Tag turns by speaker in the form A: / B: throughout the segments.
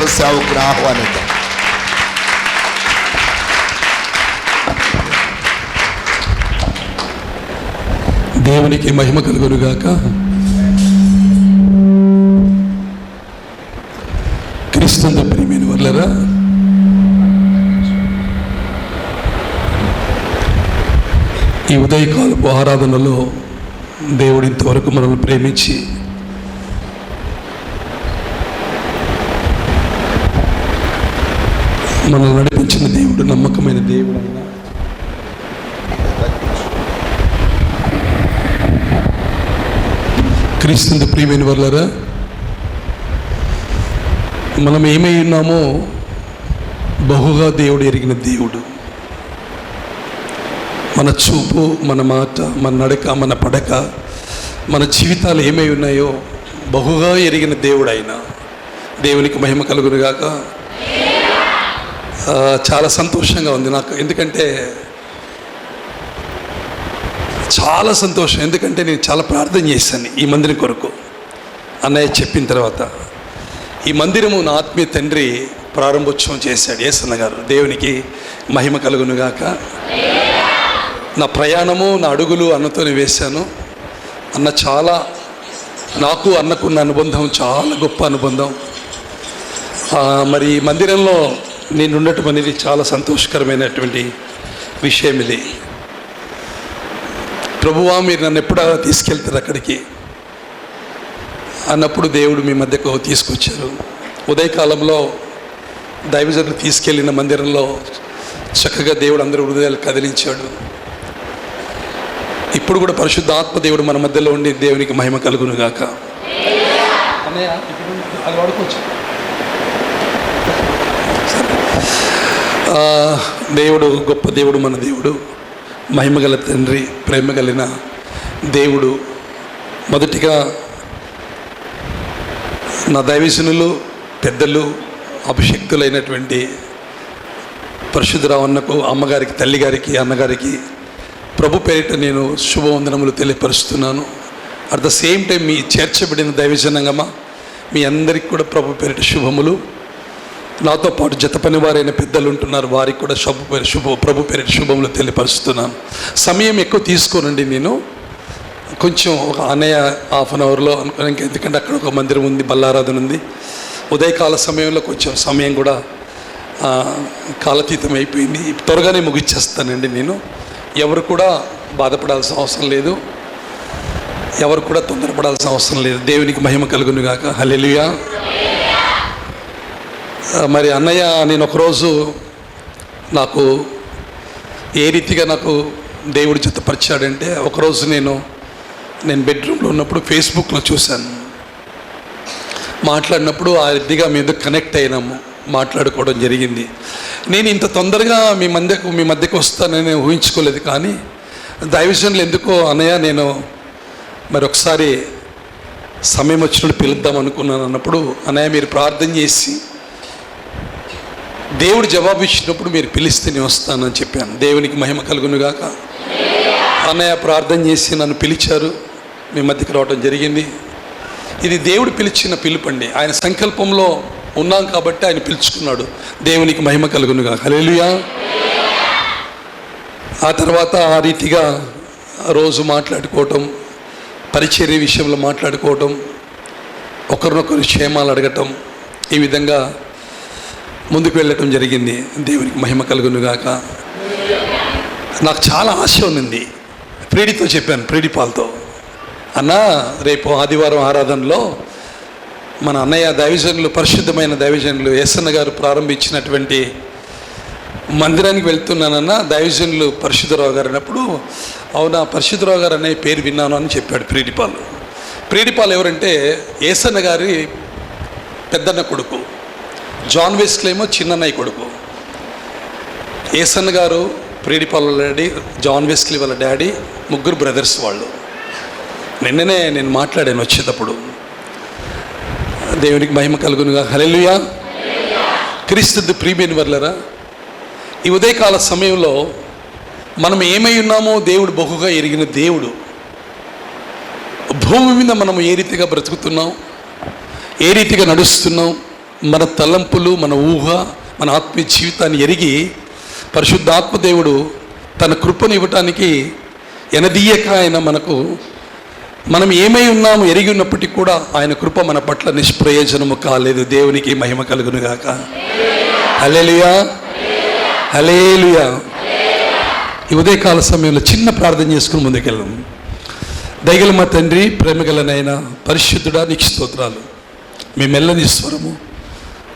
A: మన సేవకుని ఆహ్వానిద్దాం.
B: దేవునికి మహిమ కలుగునుగాక. క్రీస్తునందు ప్రియమైన వారలారా, ఈ ఉదయకాలపు ఆరాధనలో దేవుడు ఇంతవరకు మనల్ని ప్రేమించి మనల్ని నడిపించిన దేవుడు నమ్మకమైన దేవుడు అయినా క్రీస్తునందు ప్రియమైన వారలారా, మనం ఏమై ఉన్నామో బహుగా దేవుడు ఎరిగిన దేవుడు. మన చూపు, మన మాట, మన నడక, మన పడక, మన జీవితాలు ఏమై ఉన్నాయో బహుగా ఎరిగిన దేవుడు ఆయన. దేవునికి మహిమ కలుగునుగాక. చాలా సంతోషంగా ఉంది నాకు, ఎందుకంటే చాలా సంతోషం. ఎందుకంటే నేను చాలా ప్రార్థన చేశాను ఈ మందిరం కొరకు. అన్నయ్య చెప్పిన తర్వాత ఈ మందిరము నా ఆత్మీయ తండ్రి ప్రారంభోత్సవం చేశాడు యేసన్న గారు. దేవునికి మహిమ కలుగునుగాక. నా ప్రయాణము, నా అడుగులు అన్నతోనే వేశాను. అన్న చాలా, నాకు అన్నకున్న అనుబంధం చాలా గొప్ప అనుబంధం. మరి మందిరంలో నేను ఉండటం అనేది చాలా సంతోషకరమైనటువంటి విషయం. ఇది ప్రభువా మీరు నన్ను ఎప్పుడా తీసుకెళ్తారు అక్కడికి అన్నప్పుడు దేవుడు మీ మధ్యకు తీసుకొచ్చారు. ఉదయకాలంలో దైవజనులు తీసుకెళ్ళిన మందిరంలో చక్కగా దేవుడు అందరూ హృదయాలు కదిలించాడు. ఇప్పుడు కూడా పరిశుద్ధ ఆత్మ దేవుడు మన మధ్యలో ఉండి దేవునికి మహిమ కలుగునుగాక. దేవుడు గొప్ప దేవుడు, మన దేవుడు మహిమగల తండ్రి, ప్రేమ కలిగిన దేవుడు. మొదటిగా నా దైవజనులు, పెద్దలు, అభిషక్తులైనటువంటి పరిశుద్ధరావు అన్నకు, అమ్మగారికి, తల్లిగారికి, అన్నగారికి ప్రభు పేరిట నేను శుభవందనములు తెలియపరుస్తున్నాను. అట్ ద సేమ్ టైం మీ చేర్చబడిన దైవజనంగమా మీ అందరికీ కూడా ప్రభు పేరిట శుభములు. నాతో పాటు జత పని వారైన పెద్దలు ఉంటున్నారు, వారికి కూడా ప్రభు పేరిట శుభములు తెలియపరుస్తున్నాను. సమయం ఎక్కువ తీసుకోనండి, నేను కొంచెం ఒక అన్నయ్య హాఫ్ అన్ అవర్లో అనుకున్నాను. ఎందుకంటే అక్కడ ఒక మందిరం ఉంది, బల్లారాధన ఉంది. ఉదయకాల సమయంలో కొంచెం సమయం కూడా కాలతీతం అయిపోయింది. త్వరగానే ముగిచ్చేస్తానండి. నేను ఎవరు కూడా బాధపడాల్సిన అవసరం లేదు, ఎవరు కూడా తొందరపడాల్సిన అవసరం లేదు. దేవునికి మహిమ కలుగునుగాక. హల్లెలూయా. మరి అన్నయ్య, నేను ఒకరోజు నాకు ఏ రీతిగా నాకు దేవుడు జతపరిచాడంటే, ఒకరోజు నేను బెడ్రూమ్లో ఉన్నప్పుడు ఫేస్బుక్లో చూశాను. మాట్లాడినప్పుడు ఆ రీతిగా మీ దగ్గర కనెక్ట్ అయినాము, మాట్లాడుకోవడం జరిగింది. నేను ఇంత తొందరగా మీ మధ్యకు వస్తానని ఊహించుకోలేదు. కానీ దైవజనులు ఎందుకో అన్నయ్య నేను మరి ఒకసారి సమయం వచ్చినప్పుడు పిలుద్దాం అనుకున్నాను అన్నప్పుడు, అన్నయ్య మీరు ప్రార్థన చేసి దేవుడు జవాబు ఇచ్చినప్పుడు మీరు పిలిస్తే నేను వస్తానని చెప్పాను. దేవునికి మహిమ కలుగునుగాక. అన్నయ్య ప్రార్థన చేసి నన్ను పిలిచారు, మీ మధ్యకి రావడం జరిగింది. ఇది దేవుడు పిలిచిన పిలుపండి. ఆయన సంకల్పంలో ఉన్నాం కాబట్టి ఆయన పిలుచుకున్నాడు. దేవునికి మహిమ కలుగునుగాక. హల్లెలూయా. ఆ తర్వాత ఆ రీతిగా రోజు మాట్లాడుకోవటం, పరిచర్య విషయంలో మాట్లాడుకోవటం, ఒకరినొకరు క్షేమాలు అడగటం, ఈ విధంగా ముందుకు వెళ్ళటం జరిగింది. దేవునికి మహిమ కలుగునుగాక. నాకు చాలా ఆశ ఉంది. ప్రేడితో చెప్పాను, ప్రేడిపాల్తో, అన్నా రేపు ఆదివారం ఆరాధనలో మన అన్నయ్య దైవజనులు, పరిశుద్ధమైన దైవజనులు యేసన్న గారు ప్రారంభించినటువంటి మందిరానికి వెళ్తున్నానన్నా, దైవజనులు పరిశుద్ధరావు గారు అన్నప్పుడు, అవునా పరిశుద్ధరావు గారు అనే పేరు విన్నాను అని చెప్పాడు ప్రేడిపాల్. ప్రేడిపాల్ ఎవరంటే యేసన్న గారి పెద్దన్న కొడుకు, జాన్ వెస్లీ ఏమో చిన్నన్నయ్య కొడుకు. యేసన్న గారు, ప్రేడిపాల్ వాళ్ళ డాడీ, జాన్ వెస్లీ వాళ్ళ డాడీ, ముగ్గురు బ్రదర్స్ వాళ్ళు. నిన్ననే నేను మాట్లాడాను వచ్చేటప్పుడు. దేవునికి మహిమ కలుగునుగా. హల్లెలూయా. క్రీస్తు ప్రియమైన వారలారా, ఈ ఉదయకాల సమయంలో మనం ఏమై ఉన్నామో దేవుడు బహుగా ఎరిగిన దేవుడు. భూమి మీద మనం ఏ రీతిగా బ్రతుకుతున్నాం, ఏ రీతిగా నడుస్తున్నాం, మన తలంపులు, మన ఊహ, మన ఆత్మీయ జీవితాన్ని ఎరిగి పరిశుద్ధాత్మ దేవుడు తన కృపను ఇవ్వటానికి ఎనదీయక ఆయన మనం ఏమై ఉన్నాము ఎరిగి ఉన్నప్పటికీ కూడా ఆయన కృప మన పట్ల నిష్ప్రయోజనము కాలేదు. దేవునికి మహిమ కలుగును గాక. హల్లెలూయా, హల్లెలూయా. ఈ ఉదయకాల సమయంలో చిన్న ప్రార్థన చేసుకుని ముందుకెళ్ళాం. దయగల మా తండ్రి, ప్రేమగలనైనా పరిశుద్ధుడా, నీకు స్తోత్రాలు. మీ మెల్లని స్వరము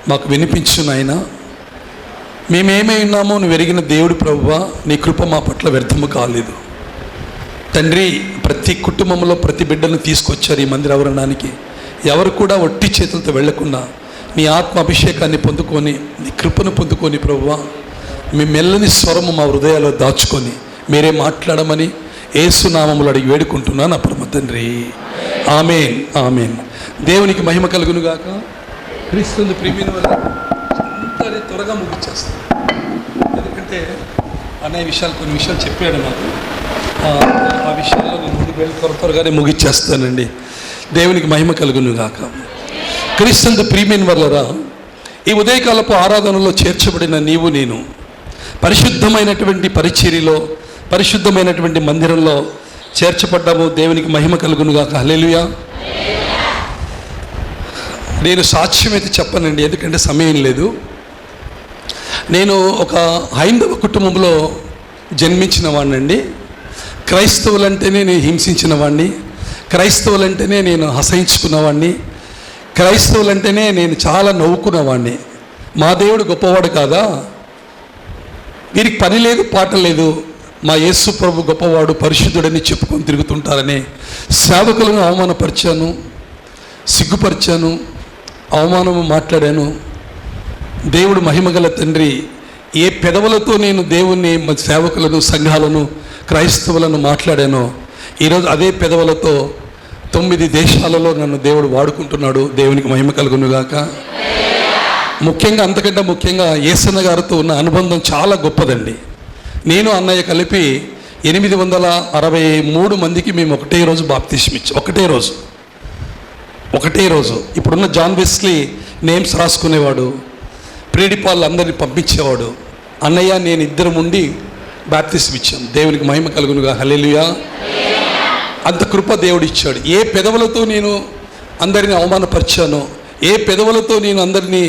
B: మాకు వినిపించు నాయన. మేమేమై ఉన్నామో నువ్వు ఎరిగిన దేవుడు ప్రభువా, నీ కృప మా పట్ల వ్యర్థము కాలేదు తండ్రి. ప్రతి కుటుంబంలో ప్రతి బిడ్డను తీసుకొచ్చారు ఈ మందిర ఆవరణానికి. ఎవరు కూడా ఒట్టి చేతులతో వెళ్లకుండా నీ ఆత్మ అభిషేకాన్ని పొందుకొని, నీ కృపను పొందుకొని ప్రభువా, మీ మెల్లని స్వరము మా హృదయాల్లో దాచుకొని మీరే మాట్లాడమని యేసునామములో అడిగి వేడుకుంటున్నాను నా పరమ తండ్రి. ఆమేన్, ఆమేన్. దేవునికి మహిమ కలుగును గాక. క్రీస్తు ప్రియమైన వల్ల త్వరగా ముగించేస్తాను, ఎందుకంటే అనే విషయాలు కొన్ని విషయాలు చెప్పాడు నాకు. ఆ విషయాల్లో నేను ముందుకు వెళ్ళి త్వరగానే ముగించేస్తానండి. దేవునికి మహిమ కలుగును గాక. క్రీస్తు ప్రియమైన వల్లరా, ఈ ఉదయకాలపు ఆరాధనలో చేర్చబడిన నీవు నేను పరిశుద్ధమైనటువంటి పరిచర్యలో, పరిశుద్ధమైనటువంటి మందిరంలో చేర్చబడ్డాము. దేవునికి మహిమ కలుగును గాక. హల్లెలూయా. నేను సాక్ష్యం అయితే చెప్పనండి, ఎందుకంటే సమయం లేదు. నేను ఒక హైందవ కుటుంబంలో జన్మించిన వాడినండి. క్రైస్తవులంటేనే నేను హింసించిన వాడిని, క్రైస్తవులంటేనే నేను అసహించుకున్నవాడిని, క్రైస్తవులంటేనే నేను చాలా నవ్వుకున్నవాడిని. మా దేవుడు గొప్పవాడు కాదా, వీరికి పని లేదు పాట లేదు, మా యేసు ప్రభు గొప్పవాడు పరిశుద్ధుడని చెప్పుకొని తిరుగుతుంటారని సేవకులను అవమానపరిచాను, సిగ్గుపరిచాను, అవమానము మాట్లాడాను. దేవుడు మహిమగల తండ్రి, ఏ పెదవులతో నేను దేవుణ్ణి, సేవకులను, సంఘాలను, క్రైస్తవులను మాట్లాడానో ఈరోజు అదే పెదవులతో 9 దేశాలలో నన్ను దేవుడు వాడుకుంటున్నాడు. దేవునికి మహిమ కలుగునుగాక. ముఖ్యంగా, అంతకంటే ముఖ్యంగా యేసన్న గారితో ఉన్న అనుబంధం చాలా గొప్పదండి. నేను అన్నయ్య కలిపి 863 మందికి మేము ఒకటే రోజు బాప్తిస్మం ఇచ్చాం. ఒకటే రోజు. ఇప్పుడున్న జాన్ వెస్లీ నేమ్స్ రాసుకునేవాడు, ప్రేడిపాళ్ళు అందరినీ పంపించేవాడు. అన్నయ్య నేను ఇద్దరం ఉండి బాప్తిస్మం ఇచ్చాం. దేవునికి మహిమ కలుగునుగా. హల్లెలూయా. అంత కృప దేవుడు ఇచ్చాడు. ఏ పెదవులతో నేను అందరినీ అవమానపరిచానో, ఏ పెదవులతో నేను అందరినీ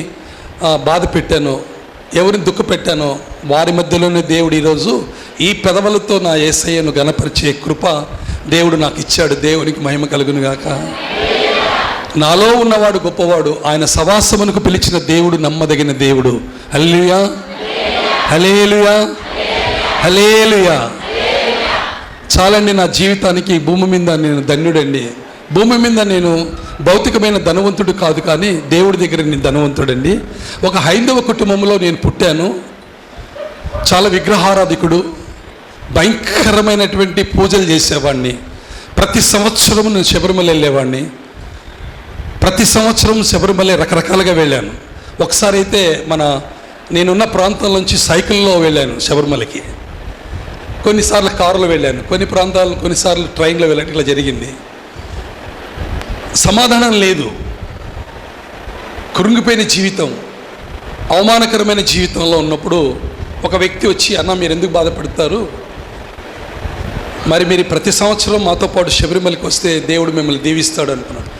B: బాధ పెట్టానో, ఎవరిని దుఃఖ పెట్టానో, వారి మధ్యలోనే దేవుడు ఈరోజు ఈ పెదవులతో నా యేసయ్యను గణపరిచే కృప దేవుడు నాకు ఇచ్చాడు. దేవునికి మహిమ కలుగునుగాక. నాలో ఉన్నవాడు గొప్పవాడు, ఆయన సవాసమునకు పిలిచిన దేవుడు నమ్మదగిన దేవుడు. హల్లెలూయా, హల్లెలూయా, హల్లెలూయా. చాలండి, నా జీవితానికి భూమి మీద నేను ధన్యుడండి. భూమి మీద నేను భౌతికమైన ధనవంతుడు కాదు, కానీ దేవుడి దగ్గర నేను ధనవంతుడండి. ఒక హైందవ కుటుంబంలో నేను పుట్టాను. చాలా విగ్రహారాధికుడు, భయంకరమైనటువంటి పూజలు చేసేవాడిని. ప్రతి సంవత్సరం నేను శబరిమల వెళ్ళేవాడిని. ప్రతి సంవత్సరం శబరిమల రకరకాలుగా వెళ్ళాను. ఒకసారి అయితే నేనున్న ప్రాంతం నుంచి సైకిల్లో వెళ్ళాను శబరిమలకి. కొన్నిసార్లు కారులో వెళ్ళాను, కొన్నిసార్లు ట్రైన్లో వెళ్ళాను. ఇట్లా జరిగింది. సమాధానం లేదు, కృంగిపోయిన జీవితం, అవమానకరమైన జీవితంలో ఉన్నప్పుడు ఒక వ్యక్తి వచ్చి, అన్న మీరు ఎందుకు బాధపడతారు, మరి మీరు ప్రతి సంవత్సరం మాతో పాటు శబరిమలకి వస్తే దేవుడు మిమ్మల్ని దీవిస్తాడు అనుకున్నాడు.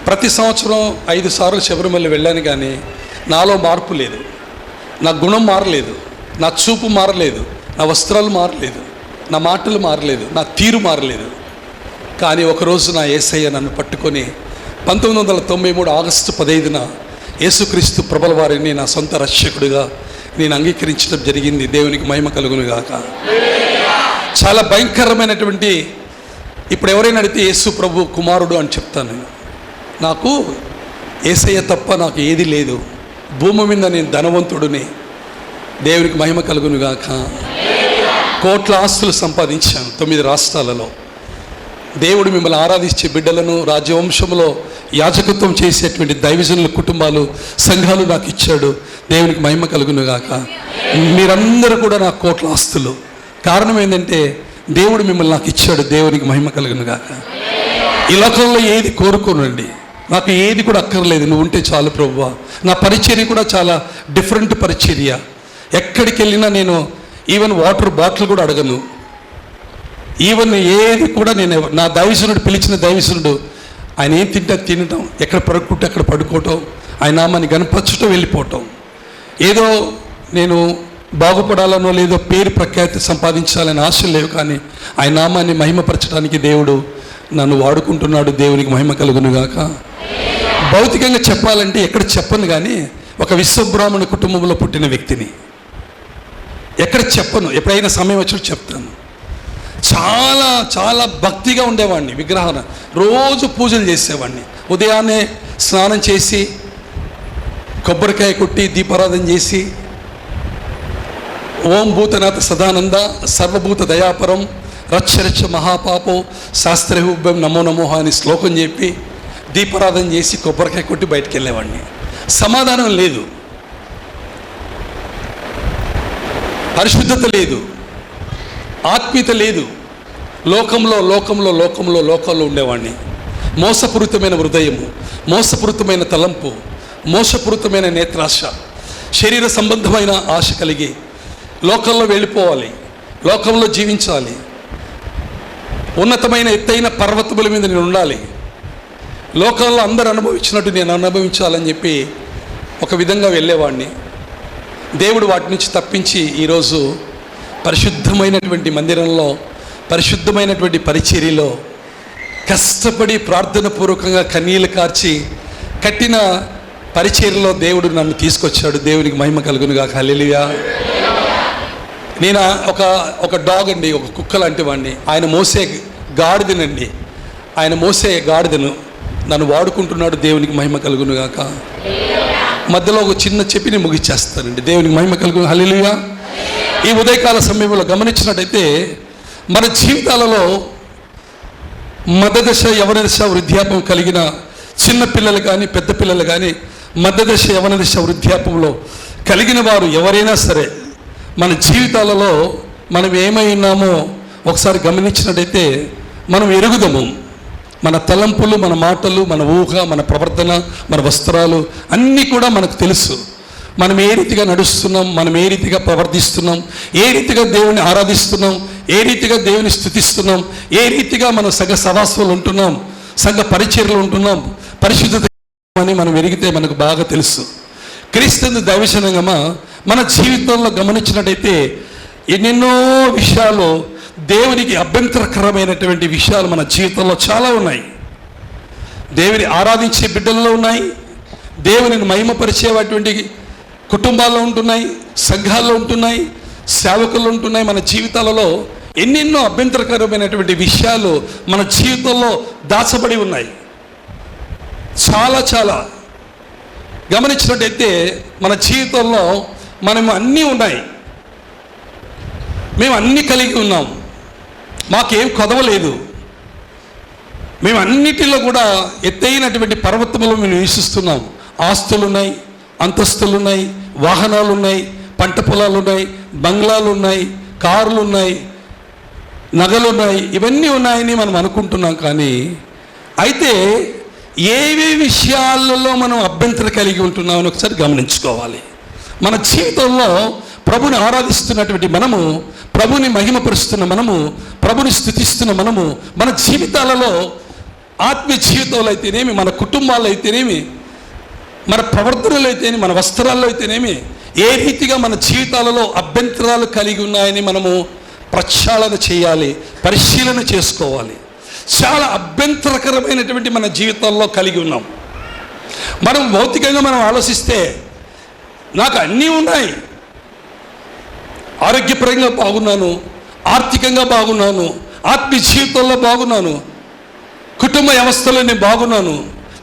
B: ప్రతి సంవత్సరం 5 సార్లు శబరిమల వెళ్ళాను, కానీ నాలో మార్పు లేదు. నా గుణం మారలేదు, నా చూపు మారలేదు, నా వస్త్రాలు మారలేదు, నా మాటలు మారలేదు, నా తీరు మారలేదు. కానీ ఒకరోజు నా యేసయ్య నన్ను పట్టుకొని 1993 ఆగస్టు 15న యేసుక్రీస్తు ప్రభుల వారిని నా సొంత రక్షకుడిగా నేను అంగీకరించడం జరిగింది. దేవునికి మహిమ కలుగునుగాక. చాలా భయంకరమైనటువంటి, ఇప్పుడు ఎవరైనా అడిగితే యేసు ప్రభు కుమారుడు అని చెప్తాను నేను. నాకు యేసయ్య తప్ప నాకు ఏది లేదు. భూమి మీద నేను ధనవంతుడిని. దేవునికి మహిమ కలుగునుగాక. కోట్ల ఆస్తులు సంపాదించాను 9 రాష్ట్రాలలో. దేవుడు మిమ్మల్ని ఆరాధించే బిడ్డలను, రాజ్యవంశంలో యాజకత్వం చేసేటువంటి దైవజనుల కుటుంబాలు, సంఘాలు నాకు ఇచ్చాడు. దేవునికి మహిమ కలుగునుగాక. మీరందరూ కూడా నాకు కోట్ల ఆస్తులు. కారణం ఏంటంటే దేవుడు మిమ్మల్ని నాకు ఇచ్చాడు. దేవునికి మహిమ కలుగునుగాక. ఈ లోకంలో ఏది కోరుకోనండి, నాకు ఏది కూడా అక్కర్లేదు, నువ్వు ఉంటే చాలు ప్రభువా. నా పరిచర్య కూడా చాలా డిఫరెంట్ పరిచర్య. ఎక్కడికి వెళ్ళినా నేను ఈవెన్ వాటర్ బాటిల్ కూడా అడగను. ఈవెన్ ఏది కూడా నేను, నా దైవజనుడు పిలిచిన దైవజనుడు ఆయన ఏం తింటే తినటం, ఎక్కడ పడుకుంటే అక్కడ పడుకోవటం, ఆయన నామాన్ని గణపరచటం, వెళ్ళిపోవటం. ఏదో నేను బాగుపడాలనో లేదో పేరు ప్రఖ్యాతి సంపాదించాలని ఆశలు లేవు, కానీ ఆయన నామాన్ని మహిమపరచడానికి దేవుడు నన్ను వాడుకుంటున్నాడు. దేవునికి మహిమ కలుగునుగాక. భౌతికంగా చెప్పాలంటే ఎక్కడ చెప్పను, కానీ ఒక విశ్వబ్రాహ్మణ కుటుంబంలో పుట్టిన వ్యక్తిని ఎక్కడ చెప్పను, ఎప్పుడైనా సమయం వచ్చినప్పుడు చెప్తాను. చాలా చాలా భక్తిగా ఉండేవాడిని. విగ్రహాన్ని రోజు పూజలు చేసేవాడిని. ఉదయాన్నే స్నానం చేసి కొబ్బరికాయ కొట్టి దీపారాధన చేసి ఓం భూతనాథ సదానంద సర్వభూత దయాపరం రచ్చ మహాపాపో శాస్త్రహుభ్యం నమో నమోహ అని శ్లోకం చెప్పి దీపారాధన చేసి కొబ్బరికాయ కొట్టి బయటికి వెళ్ళేవాడిని. సమాధానం లేదు, పరిశుద్ధత లేదు, ఆత్మీయత లేదు. లోకంలో ఉండేవాడిని. మోసపూరితమైన హృదయము, మోసపూరితమైన తలంపు, మోసపూరితమైన నేత్రాశ, శరీర సంబంధమైన ఆశ కలిగి లోకంలో వెళ్ళిపోవాలి, లోకంలో జీవించాలి, ఉన్నతమైన ఎత్తైన పర్వతముల మీద నేను ఉండాలి, లోకంలో అందరూ అనుభవించినట్టు నేను అనుభవించాలని చెప్పి ఒక విధంగా వెళ్ళేవాడిని. దేవుడు వాటి నుంచి తప్పించి ఈరోజు పరిశుద్ధమైనటువంటి మందిరంలో, పరిశుద్ధమైనటువంటి పరిచర్యలో కష్టపడి ప్రార్థన పూర్వకంగా కన్నీళ్లు కార్చి కట్టిన పరిచర్యలో దేవుడు నన్ను తీసుకొచ్చాడు. దేవునికి మహిమ కలుగునుగాక. హల్లెలూయా. నేను ఒక డాగ్ అండి, ఒక కుక్క లాంటి వాడిని. ఆయన మోసే గాడిదనండి, ఆయన మోసే గాడిదను నన్ను వాడుకుంటున్నాడు. దేవునికి మహిమ కలుగునుగాక. మధ్యలో ఒక చిన్న చెప్పి నేను ముగిచ్చేస్తానండి. దేవునికి మహిమ కలుగును. హల్లెలూయా. ఈ ఉదయకాల సమయంలో గమనించినట్టయితే మన జీవితాలలో మధ్యదశ, యవన దశ, వృద్ధాప్యం కలిగిన చిన్న పిల్లలు కానీ పెద్ద పిల్లలు కానీ మధ్యదశ, యవన దశ, వృద్ధాప్యంలో కలిగిన వారు ఎవరైనా సరే మన జీవితాలలో మనం ఏమై ఉన్నామో ఒకసారి గమనించినట్టయితే మనం ఎరుగుదము. మన తలంపులు, మన మాటలు, మన ఊహ, మన ప్రవర్తన, మన వస్త్రాలు అన్నీ కూడా మనకు తెలుసు. మనం ఏ రీతిగా నడుస్తున్నాం, మనం ఏ రీతిగా ప్రవర్తిస్తున్నాం, ఏ రీతిగా దేవుని ఆరాధిస్తున్నాం, ఏ రీతిగా దేవుని స్తుతిస్తున్నాం, ఏ రీతిగా మనం సంఘ సవాసాలు ఉంటున్నాం, సంఘ పరిచర్యలు ఉంటున్నాం, పరిశుద్ధత అని మనం ఎరిగితే మనకు బాగా తెలుసు. క్రీస్తు దైవజనంగా మన జీవితంలో గమనించినట్టయితే ఎన్నెన్నో విషయాలు, దేవునికి అభ్యంతరకరమైనటువంటి విషయాలు మన జీవితంలో చాలా ఉన్నాయి. దేవుని ఆరాధించే బిడ్డల్లో ఉన్నాయి, దేవునిని మహిమపరిచేటువంటి కుటుంబాల్లో ఉంటున్నాయి, సంఘాల్లో ఉంటున్నాయి, సేవకుల్లో ఉంటున్నాయి. మన జీవితాలలో ఎన్నెన్నో అభ్యంతరకరమైనటువంటి విషయాలు మన జీవితంలో దాచబడి ఉన్నాయి. చాలా చాలా గమనించినట్టయితే మన జీవితంలో మనము అన్నీ ఉన్నాయి, మేము అన్నీ కలిగి ఉన్నాం, మాకేం కొదవలేదు. మేము అన్నిటిలో కూడా ఎత్తైనటువంటి పర్వతములో మేము నివసిస్తున్నాం. ఆస్తులున్నాయి, అంతస్తులున్నాయి, వాహనాలు ఉన్నాయి, పంట పొలాలు ఉన్నాయి, బంగ్లాలు ఉన్నాయి, కార్లు ఉన్నాయి, నగలు ఉన్నాయి, ఇవన్నీ ఉన్నాయని మనం అనుకుంటున్నాం. కానీ అయితే ఏవే విషయాలలో మనం అభ్యంతరం కలిగి ఉంటున్నామని ఒకసారి గమనించుకోవాలి. మన జీవితంలో ప్రభుని ఆరాధిస్తున్నటువంటి మనము, ప్రభుని మహిమపరుస్తున్న మనము, ప్రభుని స్తుతిస్తున్న మనము, మన జీవితాలలో ఆత్మీయ జీవితంలో అయితేనేమి, మన కుటుంబాల్లో అయితేనేమి, మన ప్రవర్తనలో అయితేనేమి, మన వస్త్రాల్లో అయితేనేమి, ఏ రీతిగా మన జీవితాలలో అభ్యంతరాలు కలిగి ఉన్నాయని మనము ప్రక్షాళన చేయాలి, పరిశీలన చేసుకోవాలి. చాలా అభ్యంతరకరమైనటువంటి మన జీవితాల్లో కలిగి ఉన్నాం. మనం భౌతికంగా మనం ఆలోచిస్తే నాకు అన్నీ ఉన్నాయి, ఆరోగ్యపరంగా బాగున్నాను, ఆర్థికంగా బాగున్నాను, ఆత్మీయ జీవితంలో బాగున్నాను, కుటుంబ వ్యవస్థలో నేను బాగున్నాను,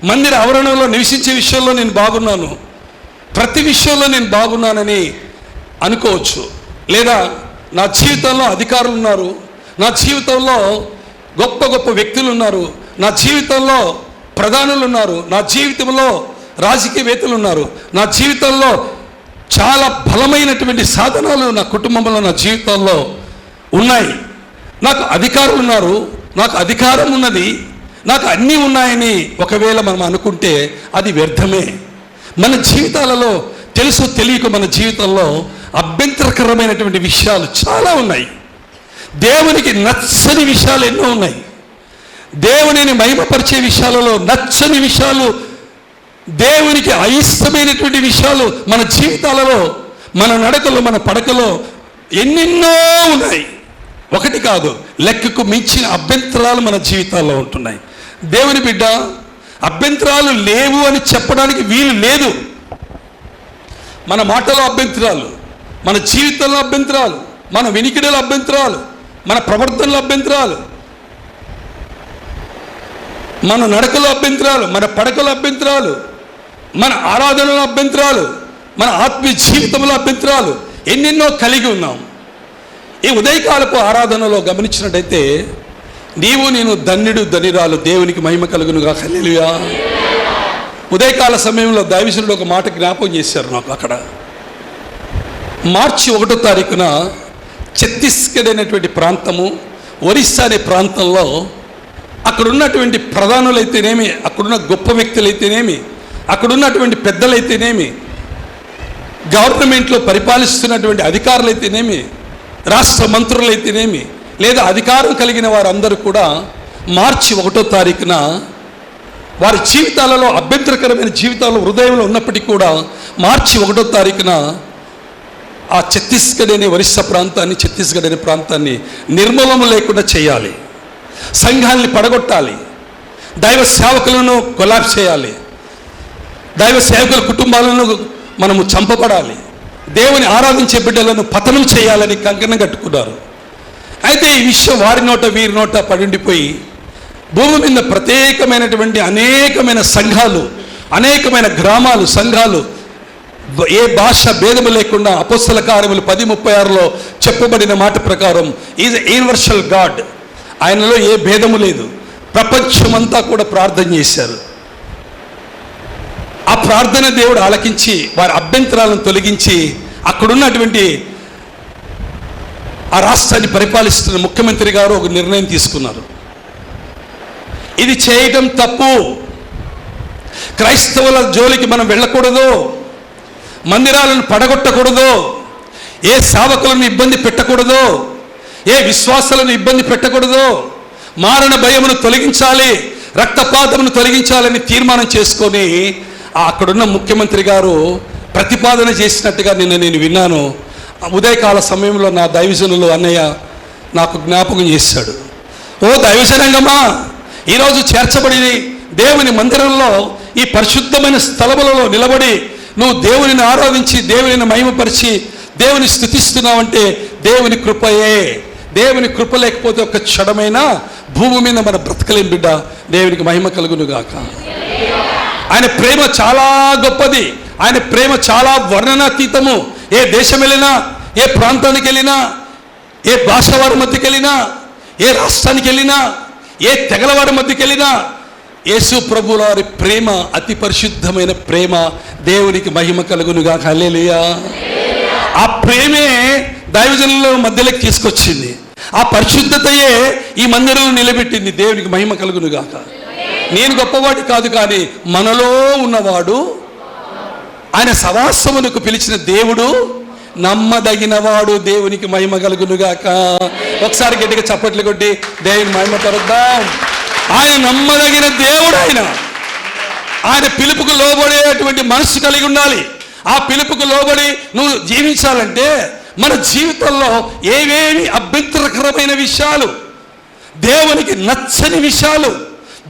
B: మందిర ఆవరణలో నివసించే విషయంలో నేను బాగున్నాను, ప్రతి విషయంలో నేను బాగున్నానని అనుకోవచ్చు. లేదా నా జీవితంలో అధికారులు ఉన్నారు, నా జీవితంలో గొప్ప గొప్ప వ్యక్తులు ఉన్నారు, నా జీవితంలో ప్రధానులు ఉన్నారు, నా జీవితంలో రాజకీయవేత్తలు ఉన్నారు, నా జీవితంలో చాలా బలమైనటువంటి సాధనాలు నా కుటుంబంలో, నా జీవితంలో ఉన్నాయి, నాకు అధికారులు ఉన్నారు, నాకు అధికారం ఉన్నది, నాకు అన్నీ ఉన్నాయని ఒకవేళ మనం అనుకుంటే అది వ్యర్థమే. మన జీవితాలలో తెలుసో తెలియక మన జీవితంలో అభ్యంతరకరమైనటువంటి విషయాలు చాలా ఉన్నాయి. దేవునికి నచ్చని విషయాలు ఎన్నో ఉన్నాయి. దేవునిని మహిమపరిచే విషయాలలో నచ్చని విషయాలు, దేవునికి అయిష్టమైనటువంటి విషయాలు మన జీవితాలలో, మన నడకలో, మన పడకలో ఎన్నెన్నో ఉన్నాయి. ఒకటి కాదు, లెక్కకు మించిన అభ్యంతరాలు మన జీవితాల్లో ఉంటున్నాయి. దేవుని బిడ్డ, అభ్యంతరాలు లేవు అని చెప్పడానికి వీలు లేదు. మన మాటలో అభ్యంతరాలు, మన జీవితంలో అభ్యంతరాలు, మన వినికిడిలో అభ్యంతరాలు, మన ప్రవర్తనలో అభ్యంతరాలు, మన నడకలో అభ్యంతరాలు, మన పడకలో అభ్యంతరాలు, మన ఆరాధనలో అభ్యంతరాలు, మన ఆత్మీయ జీవితంలో అభ్యంతరాలు ఎన్నెన్నో కలిగి ఉన్నాం. ఈ ఉదయకాలపు ఆరాధనలో గమనించినట్టయితే నీవు నేను ధన్యుడు ధనిరాలు, దేవునికి మహిమ కలుగునుగా. హల్లెలూయా. ఉదయకాల సమయంలో దైవజనుడు ఒక మాట జ్ఞాపకం చేశారు నాకు. అక్కడ మార్చి 1వ తారీఖున ఛత్తీస్గఢ్ అనేటువంటి ప్రాంతము, ఒరిస్సా అనే ప్రాంతంలో అక్కడున్నటువంటి ప్రధానులైతేనేమి, అక్కడున్న గొప్ప వ్యక్తులైతేనేమి, అక్కడున్నటువంటి పెద్దలైతేనేమి, గవర్నమెంట్లో పరిపాలిస్తున్నటువంటి అధికారులైతేనేమి, రాష్ట్ర మంత్రులైతేనేమి, లేదా అధికారం కలిగిన వారందరూ కూడా మార్చి 1వ తారీఖున వారి జీవితాలలో అభ్యంతరకరమైన జీవితాలు హృదయంలో ఉన్నప్పటికీ కూడా మార్చి 1వ తారీఖున ఆ ఛత్తీస్గఢ్ అనే ఒరిస్సా ప్రాంతాన్ని, ఛత్తీస్గఢ్ అనే ప్రాంతాన్ని నిర్మూలన లేకుండా చేయాలి. సంఘాన్ని పడగొట్టాలి. దైవ సేవకులను కొలాప్స్ చేయాలి. దైవ సేవకుల కుటుంబాలను మనము చంపబడాలి. దేవుని ఆరాధించే బిడ్డలను పతనం చేయాలని కంకణం కట్టుకున్నారు. అయితే ఈ విషయం వారి నోట వీరి నోట పడిండిపోయి భూమి మీద ప్రత్యేకమైనటువంటి అనేకమైన సంఘాలు, అనేకమైన గ్రామాలు, సంఘాలు, ఏ భాష భేదము లేకుండా అపోస్తల కార్యములు 10:36లో చెప్పబడిన మాట ప్రకారం ఈజ్ యూనివర్సల్ గాడ్, ఆయనలో ఏ భేదము లేదు. ప్రపంచమంతా కూడా ప్రార్థన చేశారు. ఆ ప్రార్థన దేవుడు ఆలకించి వారి అభ్యంతరాలను తొలగించి అక్కడున్నటువంటి ఆ రాష్ట్రాన్ని పరిపాలిస్తున్న ముఖ్యమంత్రి గారు ఒక నిర్ణయం తీసుకున్నారు. ఇది చేయటం తప్పు, క్రైస్తవుల జోలికి మనం వెళ్ళకూడదు, మందిరాలను పడగొట్టకూడదు, ఏ సేవకులను ఇబ్బంది పెట్టకూడదు, ఏ విశ్వాసాలను ఇబ్బంది పెట్టకూడదు, మారణ భయమును తొలగించాలి, రక్తపాతమును తొలగించాలని తీర్మానం చేసుకొని అక్కడున్న ముఖ్యమంత్రి గారు ప్రతిపాదన చేసినట్టుగా నేను విన్నాను. ఉదయకాల సమయంలో నా దైవజనులు అన్నయ్య నాకు జ్ఞాపకం చేశాడు. ఓ దైవజనంగమా, ఈరోజు చేర్చబడి దేవుని మందిరంలో ఈ పరిశుద్ధమైన స్థలములలో నిలబడి నువ్వు దేవునిని ఆరాధించి, దేవునిని మహిమపరిచి, దేవుని స్తుతిస్తున్నావంటే దేవుని కృపయే. దేవుని కృప లేకపోతే ఒక క్షణమైనా భూమి మీద మన బ్రతకలేం బిడ్డ. దేవునికి మహిమ కలుగునుగాక. ఆయన ప్రేమ చాలా గొప్పది. ఆయన ప్రేమ చాలా వర్ణనాతీతము. ఏ దేశం వెళ్ళినా, ఏ ప్రాంతానికి వెళ్ళినా, ఏ భాష వారి మధ్యకి వెళ్ళినా, ఏ రాష్ట్రానికి వెళ్ళినా, ఏ తెగల వారి మధ్యకి వెళ్ళినా యేసు ప్రభుల వారి ప్రేమ అతి పరిశుద్ధమైన ప్రేమ. దేవునికి మహిమ కలుగునుగా. హల్లెలూయా. ఆ ప్రేమే దైవజనుల మధ్యలోకి తీసుకొచ్చింది. ఆ పరిశుద్ధతయే ఈ మందిరంలో నిలబెట్టింది. దేవునికి మహిమ కలుగునుగాక. నేను గొప్పవాడి కాదు, కానీ మనలో ఉన్నవాడు, ఆయన సవాసమునకు పిలిచిన దేవుడు నమ్మదగినవాడు. దేవునికి మహిమ కలుగునుగాక. ఒకసారి గట్టిగా చప్పట్లు కొట్టి దేవుని మహిమ పరుద్దాం. ఆయన నమ్మదగిన దేవుడు. ఆయన పిలుపుకు లోబడేటువంటి మనసు కలిగి ఉండాలి. ఆ పిలుపుకు లోబడి నువ్వు జీవించాలంటే మన జీవితంలో ఏవేవి అభ్యంతరకరమైన విషయాలు, దేవునికి నచ్చని విషయాలు,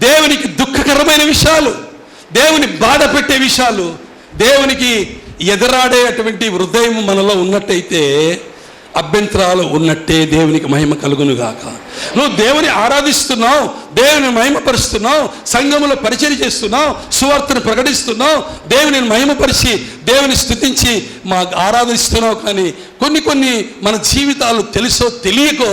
B: దేవునికి దుఃఖకరమైన విషయాలు, దేవుని బాధ పెట్టే విషయాలు, దేవునికి ఎదురాడేటువంటి హృదయం మనలో ఉన్నట్టయితే అభ్యంతరాలు ఉన్నట్టే. దేవునికి మహిమ కలుగునుగాక. నువ్వు దేవుని ఆరాధిస్తున్నావు, దేవుని మహిమపరుస్తున్నావు, సంఘములో పరిచర్య చేస్తున్నావు, సువార్తను ప్రకటిస్తున్నావు, దేవుని మహిమపరిచి దేవుని స్తుతించి మా ఆరాధిస్తున్నావు. కానీ కొన్ని మన జీవితాలు తెలుసో తెలియకో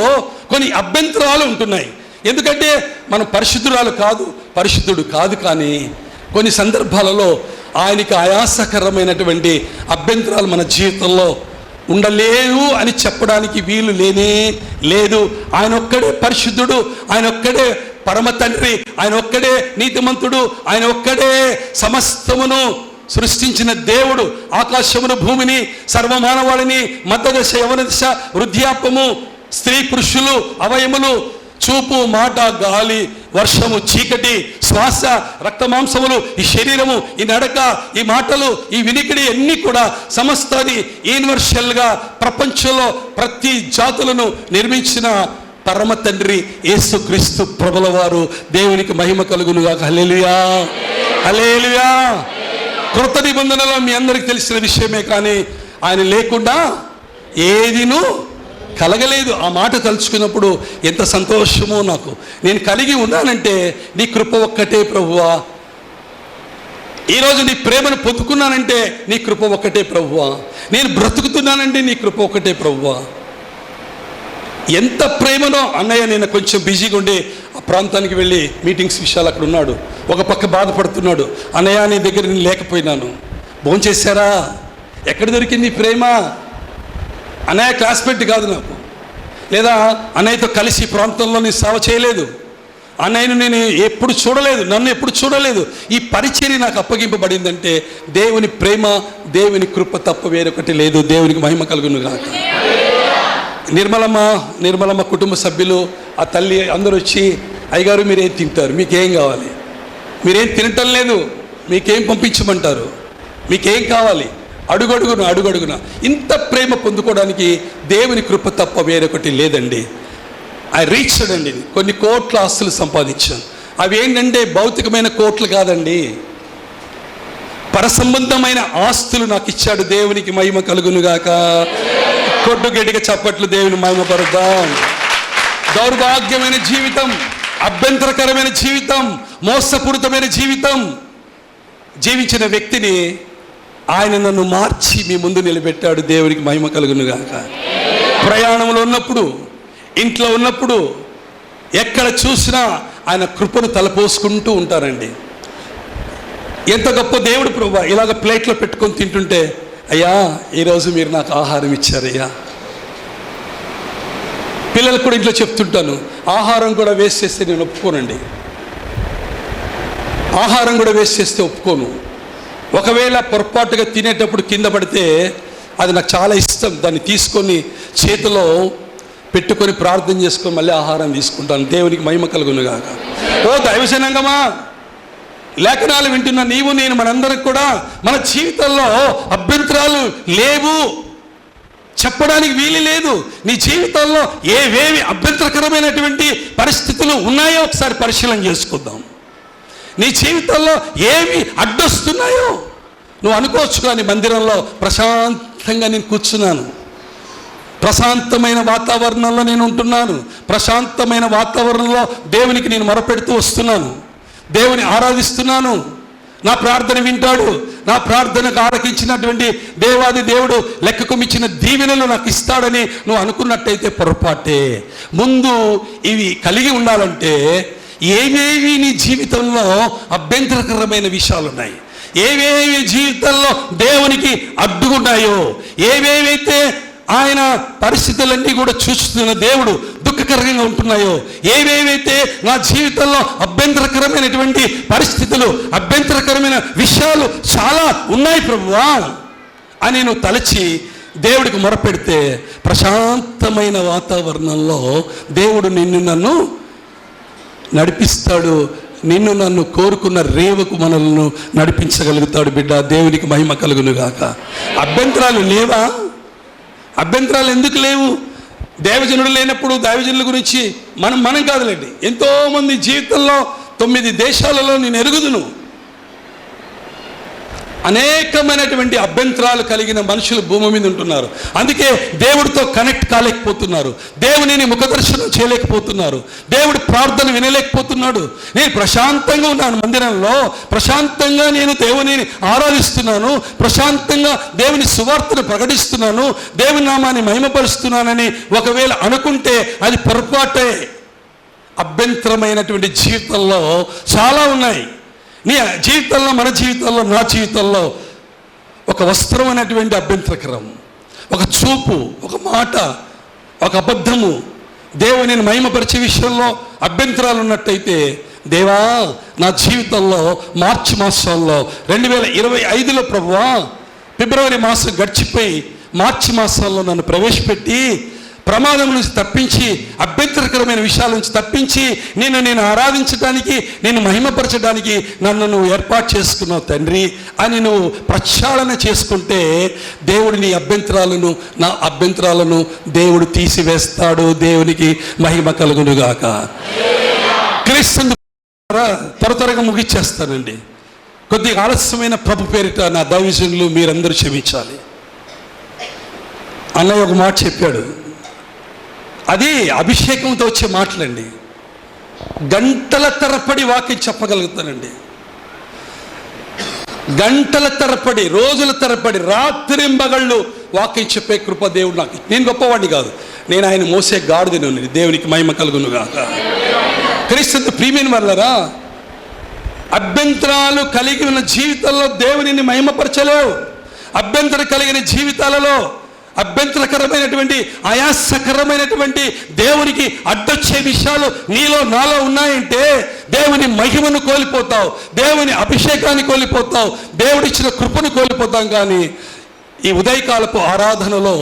B: కొన్ని అభ్యంతరాలు ఉంటున్నాయి. ఎందుకంటే మనం పరిశుద్ధురాలు కాదు, పరిశుద్ధుడు కాదు. కానీ కొన్ని సందర్భాలలో ఆయనకి ఆయాసకరమైనటువంటి అభ్యంతరాలు మన జీవితంలో ఉండలేవు అని చెప్పడానికి వీలు లేనే లేదు. ఆయన ఒక్కడే పరిశుద్ధుడు, ఆయన ఒక్కడే పరమ తండ్రి, ఆయన ఒక్కడే నీతిమంతుడు, ఆయన ఒక్కడే సమస్తమును సృష్టించిన దేవుడు. ఆకాశమును, భూమిని, సర్వమానవాళిని, మధ్యదశ, యవన దశ, వృద్ధాప్యము, స్త్రీ పురుషులు, అవయములు, చూపు, మాట, గాలి, వర్షము, చీకటి, శ్వాస, రక్తమాంసములు, ఈ శరీరము, ఈ నడక, ఈ మాటలు, ఈ వినికిడి అన్నీ కూడా సమస్తాన్ని యూనివర్సల్గా ప్రపంచంలో ప్రతి జాతులను నిర్మించిన పరమ తండ్రి యేసుక్రీస్తు ప్రభుల వారు. దేవునికి మహిమ కలుగునుగాక. హల్లెలూయా, హల్లెలూయా. కృత నిబంధనలో మీ అందరికీ తెలిసిన విషయమే, కానీ ఆయన లేకుండా ఏదినూ కలగలేదు. ఆ మాట తలుచుకున్నప్పుడు ఎంత సంతోషమో నాకు. నేను కలిగి ఉన్నానంటే నీ కృప ఒక్కటే ప్రభువా. ఈరోజు నీ ప్రేమను పొందుకున్నానంటే నీ కృప ఒక్కటే ప్రభువా. నేను బ్రతుకుతున్నానంటే నీ కృప ఒక్కటే ప్రభువా. ఎంత ప్రేమనో. అన్నయ్య నేను కొంచెం బిజీగా ఉండి ఆ ప్రాంతానికి వెళ్ళి మీటింగ్స్ విషయాలు అక్కడ ఉన్నాడు. ఒక పక్క బాధపడుతున్నాడు, అన్నయ్య నీ దగ్గర నేను లేకపోయినాను, భోంచేశారా, ఎక్కడ దొరికింది ఈ ప్రేమ? అన్నయ్య క్లాస్మేట్ కాదు నాకు, లేదా అన్నయ్యతో కలిసి ప్రాంతంలో నేను సేవ చేయలేదు, అన్నయ్యను నేను ఎప్పుడు చూడలేదు, నన్ను ఎప్పుడు చూడలేదు. ఈ పరిచర్య నాకు అప్పగింపబడిందంటే దేవుని ప్రేమ, దేవుని కృప తప్ప వేరొకటి లేదు. దేవునికి మహిమ కలుగును గాక. నిర్మలమ్మ కుటుంబ సభ్యులు, ఆ తల్లి అందరూ వచ్చి, అయ్యగారు మీరేం తింటారు, మీకేం కావాలి, మీరేం తినటం లేదు, మీకేం పంపించమంటారు, మీకేం కావాలి, అడుగడుగున ఇంత ప్రేమ పొందుకోవడానికి దేవుని కృప తప్ప వేరొకటి లేదండి. ఐ రీచ్డ్ అండి. కొన్ని కోట్ల ఆస్తులు సంపాదించాను. అవి ఏంటంటే భౌతికమైన కోట్లు కాదండి, పరసంబంధమైన ఆస్తులు నాకు ఇచ్చాడు. దేవునికి మహిమ కలుగునుగాక. కొట్టు గట్టిగా చప్పట్లు దేవుని మహిమపరుద్దాం. దౌర్భాగ్యమైన జీవితం, అభ్యంతరకరమైన జీవితం, మోసపూరితమైన జీవితం జీవించిన వ్యక్తిని ఆయన నన్ను మార్చి మీ ముందు నిలబెట్టాడు. దేవునికి మహిమ కలుగునుగాక. ప్రయాణంలో ఉన్నప్పుడు, ఇంట్లో ఉన్నప్పుడు, ఎక్కడ చూసినా ఆయన కృపను తలపోసుకుంటూ ఉంటారండి. ఎంత గొప్ప దేవుడు ప్రభువా. ఇలాగ ప్లేట్లో పెట్టుకొని తింటుంటే, అయ్యా ఈరోజు మీరు నాకు ఆహారం ఇచ్చారయ్యా. పిల్లలకు కూడా ఇంట్లో చెప్తుంటాను, ఆహారం కూడా వేస్ట్ చేస్తే నేను ఒప్పుకోనండి, ఆహారం కూడా వేస్ట్ చేస్తే ఒప్పుకోను. ఒకవేళ పొరపాటుగా తినేటప్పుడు కింద పడితే అది నాకు చాలా ఇష్టం, దాన్ని తీసుకొని చేతిలో పెట్టుకొని ప్రార్థన చేసుకొని మళ్ళీ ఆహారం తీసుకుంటాను. దేవునికి మహిమ కలుగునుగాక. ఓ దైవజనంగమా, లేఖనాలు వింటున్న నీవు నేను, మనందరికి కూడా మన జీవితంలో అభ్యంతరాలు లేవు చెప్పడానికి వీలు లేదు. నీ జీవితంలో ఏవేవి అభ్యంతరకరమైనటువంటి పరిస్థితులు ఉన్నాయో ఒకసారి పరిశీలన చేసుకుందాం. నీ జీవితంలో ఏవి అడ్డొస్తున్నాయో నువ్వు అనుకోవచ్చు. కానీ మందిరంలో ప్రశాంతంగా నేను కూర్చున్నాను, ప్రశాంతమైన వాతావరణంలో నేను ఉంటున్నాను, ప్రశాంతమైన వాతావరణంలో దేవునికి నేను మొరపెడుతూ వస్తున్నాను, దేవుని ఆరాధిస్తున్నాను. నా ప్రార్థన వింటాడు, నా ప్రార్థనకు ఆలకించినటువంటి దేవాది దేవుడు లెక్కకు మించిన దీవెనలు నాకు ఇస్తాడని నువ్వు అనుకున్నట్టయితే పొరపాటే. ముందు ఇవి కలిగి ఉండాలంటే ఏవేవి నీ జీవితంలో అభ్యంతరకరమైన విషయాలు ఉన్నాయి, ఏవేవి జీవితంలో దేవునికి అడ్డుకున్నాయో, ఏవేవైతే ఆయన పరిస్థితులన్నీ కూడా చూస్తున్న దేవుడు దుఃఖకరంగా ఉంటున్నాయో, ఏవేవైతే నా జీవితంలో అభ్యంతరకరమైనటువంటి పరిస్థితులు, అభ్యంతరకరమైన విషయాలు చాలా ఉన్నాయి ప్రభువా అని నువ్వు తలచి దేవుడికి మొరపెడితే ప్రశాంతమైన వాతావరణంలో దేవుడు నిన్ను నన్ను నడిపిస్తాడు. నిన్ను నన్ను కోరుకున్న రేవకు మనల్ని నడిపించగలుగుతాడు. బిడ్డ దేవునికి మహిమ కలుగునుగాక. అభ్యంతరాలు లేవా? అభ్యంతరాలు ఎందుకు లేవు? దైవజనుడు లేనప్పుడు దైవజనుల గురించి మనం కాదులేండి, ఎంతోమంది జీవితంలో 9 దేశాలలో నేను ఎరుగుదును. అనేకమైనటువంటి అభ్యంతరాలు కలిగిన మనుషులు భూమి మీద ఉంటున్నారు. అందుకే దేవుడితో కనెక్ట్ కాలేకపోతున్నారు, దేవునిని ముఖదర్శనం చేయలేకపోతున్నారు, దేవుడి ప్రార్థన వినలేకపోతున్నాడు. నేను ప్రశాంతంగా ఉన్నాను, మందిరంలో ప్రశాంతంగా నేను దేవునిని ఆరాధిస్తున్నాను, ప్రశాంతంగా దేవుని సువార్తను ప్రకటిస్తున్నాను, దేవుని నామాన్ని మహిమపరుస్తున్నానని ఒకవేళ అనుకుంటే అది పొరపాటే. అభ్యంతరమైనటువంటి జీవితంలో చాలా ఉన్నాయి. నీ జీవితంలో, మన జీవితంలో, నా జీవితంలో ఒక వస్త్రం అనేటువంటి అభ్యంతరకరం, ఒక చూపు, ఒక మాట, ఒక అబద్ధము, దేవునిని మహిమపరిచే విషయంలో అభ్యంతరాలు ఉన్నట్టయితే, దేవా నా జీవితంలో మార్చి మాసంలో 2025లో ప్రభువా ఫిబ్రవరి మాసం గడిచిపోయి మార్చి మాసంలో నన్ను ప్రవేశపెట్టి ప్రమాదం నుంచి తప్పించి, అభ్యంతరకరమైన విషయాల నుంచి తప్పించి నేను ఆరాధించడానికి, నేను మహిమపరచడానికి నన్ను నువ్వు ఏర్పాటు చేసుకున్నావు తండ్రి అని నువ్వు ప్రక్షాళన చేసుకుంటే దేవుడు నీ అభ్యంతరాలను, నా అభ్యంతరాలను దేవుడు తీసివేస్తాడు. దేవునికి మహిమ కలుగునుగాక. క్రీస్తు త్వరగా ముగిచ్చేస్తానండి. కొద్దిగా ఆలస్యమైన ప్రభు పేరిట నా దైవజనులు మీరందరూ క్షమించాలి. అన్నయ్య ఒక మాట చెప్పాడు, అది అభిషేకంతో వచ్చే మాటలండి. గంటల తరబడి వాక్యం చెప్పగలుగుతానండి. గంటల తరబడి, రోజుల తరబడి, రాత్రింబగళ్ళు వాక్యం చెప్పే కృప దేవుడు నాకు. నేను గొప్పవాడిని కాదు, నేను ఆయన మోసే గాడిదను. దేవునికి మహిమ కలుగునుగాక. క్రీస్తు ప్రియమైన వాళ్ళరా, అభ్యంతరాలు కలిగి ఉన్న జీవితంలో దేవునిని మహిమపరచలేవు. అభ్యంతరం కలిగిన జీవితాలలో, అభ్యంతరకరమైనటువంటి, ఆయాసకరమైనటువంటి, దేవునికి అడ్డొచ్చే విషయాలు నీలో నాలో ఉన్నాయంటే దేవుని మహిమను కోల్పోతావు, దేవుని అభిషేకాన్ని కోల్పోతావు, దేవుడిచ్చిన కృపను కోల్పోతాం. కానీ ఈ ఉదయకాలపు ఆరాధనలో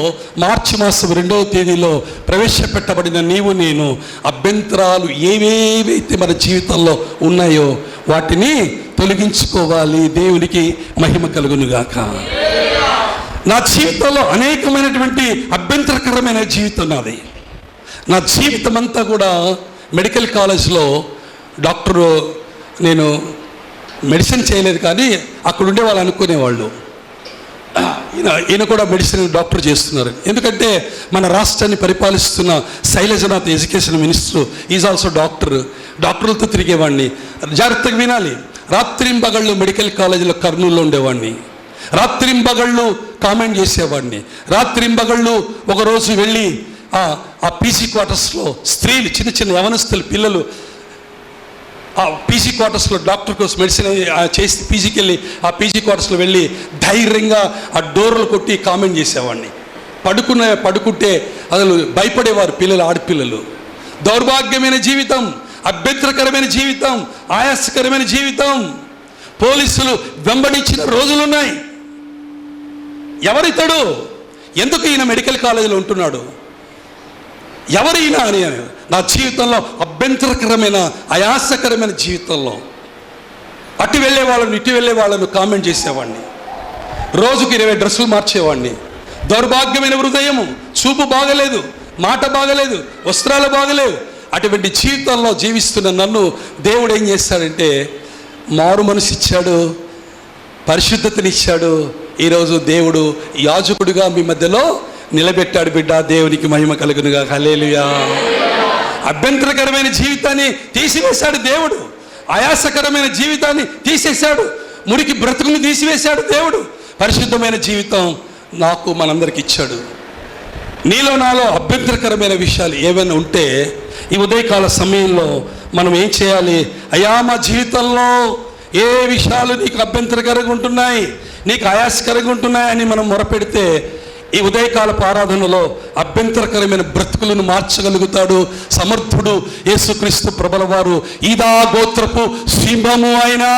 B: మార్చి మాసం 2వ తేదీలో ప్రవేశపెట్టబడిన నీవు నేను అభ్యంతరాలు ఏవేవైతే మన జీవితంలో ఉన్నాయో వాటిని తొలగించుకోవాలి. దేవునికి మహిమ కలుగునుగాక. నా జీవితంలో అనేకమైనటువంటి అభ్యంతరకరమైన జీవితం నాది. నా జీవితం అంతా కూడా మెడికల్ కాలేజ్లో డాక్టరు, నేను మెడిసిన్ చేయలేదు కానీ అక్కడ ఉండే వాళ్ళు అనుకునేవాళ్ళు ఈయన కూడా మెడిసిన్ డాక్టర్ చేస్తున్నారు. ఎందుకంటే మన రాష్ట్రాన్ని పరిపాలిస్తున్న Sailajanath education minister is also doctor. డాక్టర్లతో తిరిగేవాడిని. జాగ్రత్తగా వినాలి. రాత్రింబగళ్ళు మెడికల్ కాలేజీలో కర్నూలులో ఉండేవాడిని. రాత్రింబగళ్ళు కామెంట్ చేసేవాడిని. రాత్రింబగళ్ళు ఒకరోజు వెళ్ళి ఆ పీసీ క్వార్టర్స్లో స్త్రీలు, చిన్న చిన్న యవనస్తులు, పిల్లలు ఆ పీజీ క్వార్టర్స్లో డాక్టర్ కోసం మెడిసిన్ చేసి పీజీకి వెళ్ళి ఆ పీజీ క్వార్టర్స్లో వెళ్ళి ధైర్యంగా ఆ డోర్లు కొట్టి కామెంట్ చేసేవాడిని. పడుకుంటే అసలు భయపడేవారు పిల్లలు, ఆడపిల్లలు. దౌర్భాగ్యమైన జీవితం, అభ్యంతరకరమైన జీవితం, ఆయాసకరమైన జీవితం. పోలీసులు వెంబడించిన రోజులున్నాయి. ఎవరితడు? ఎందుకు ఈయన మెడికల్ కాలేజీలో ఉంటున్నాడు? ఎవరైనా అని నా జీవితంలో అభ్యంతరకరమైన, ఆయాసకరమైన జీవితంలో అటు వెళ్ళే వాళ్ళను, ఇటు వెళ్ళే వాళ్ళను కామెంట్ చేసేవాడిని. రోజుకి 20 డ్రెస్సులు మార్చేవాడిని. దౌర్భాగ్యమైన హృదయము, చూపు బాగలేదు, మాట బాగలేదు, వస్త్రాలు బాగలేవు. అటువంటి జీవితంలో జీవిస్తున్న నన్ను దేవుడు ఏం చేస్తాడంటే మారు మనసు ఇచ్చాడు, పరిశుద్ధతనిచ్చాడు. ఈరోజు దేవుడు యాజకుడిగా మీ మధ్యలో నిలబెట్టాడు. బిడ్డ, దేవునికి మహిమ కలుగునుగా. హల్లెలూయా. అభ్యంతరకరమైన జీవితాన్ని తీసివేశాడు దేవుడు. ఆయాసకరమైన జీవితాన్ని తీసేశాడు. మురికి బ్రతుకుని తీసివేశాడు దేవుడు. పరిశుద్ధమైన జీవితం నాకు, మనందరికి ఇచ్చాడు. నీలో నాలో అభ్యంతరకరమైన విషయాలు ఏమైనా ఉంటే ఈ ఉదయకాల సమయంలో మనం ఏం చేయాలి? అయ్యా, మా జీవితంలో ఏ విషయాలు నీకు అభ్యంతరకరంగా ఉంటున్నాయి, నీకు ఆయాసకరంగా ఉంటున్నాయి అని మనం మొరపెడితే ఈ ఉదయకాలపు ఆరాధనలో అభ్యంతరకరమైన బ్రతుకులను మార్చగలుగుతాడు సమర్థుడు యేసుక్రీస్తు ప్రభుల వారు. ఈదా గోత్రపు సింహము అయినా,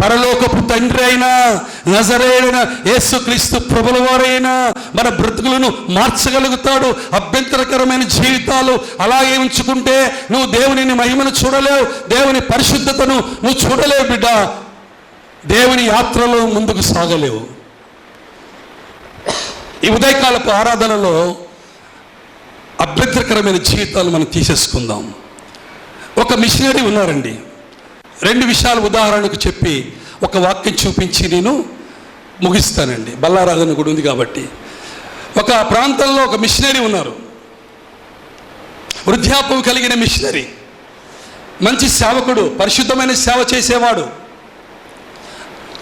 B: పరలోకపు తండ్రి అయినా, నజరేయుడైన యేసుక్రీస్తు ప్రభుల వారైనా మన బ్రతుకులను మార్చగలుగుతాడు. అభ్యంతరకరమైన జీవితాలు అలాగే ఉంచుకుంటే నువ్వు దేవుని మహిమను చూడలేవు, దేవుని పరిశుద్ధతను నువ్వు చూడలేవు. బిడ్డ, దేవుని యాత్రలో ముందుకు సాగలేవు. ఈ ఉదయకాలపు ఆరాధనలో అభ్యంతరకరమైన జీవితాలు మనం తీసేసుకుందాం. ఒక మిషనరీ ఉన్నారండి. 2 విషయాలు ఉదాహరణకు చెప్పి ఒక వాక్యం చూపించి నేను ముగిస్తానండి. బల్లారాధన కూడా ఉంది కాబట్టి. ఒక ప్రాంతంలో ఒక మిషనరీ ఉన్నారు. వృద్ధాప్యం కలిగిన మిషనరీ, మంచి సేవకుడు, పరిశుద్ధమైన సేవ చేసేవాడు.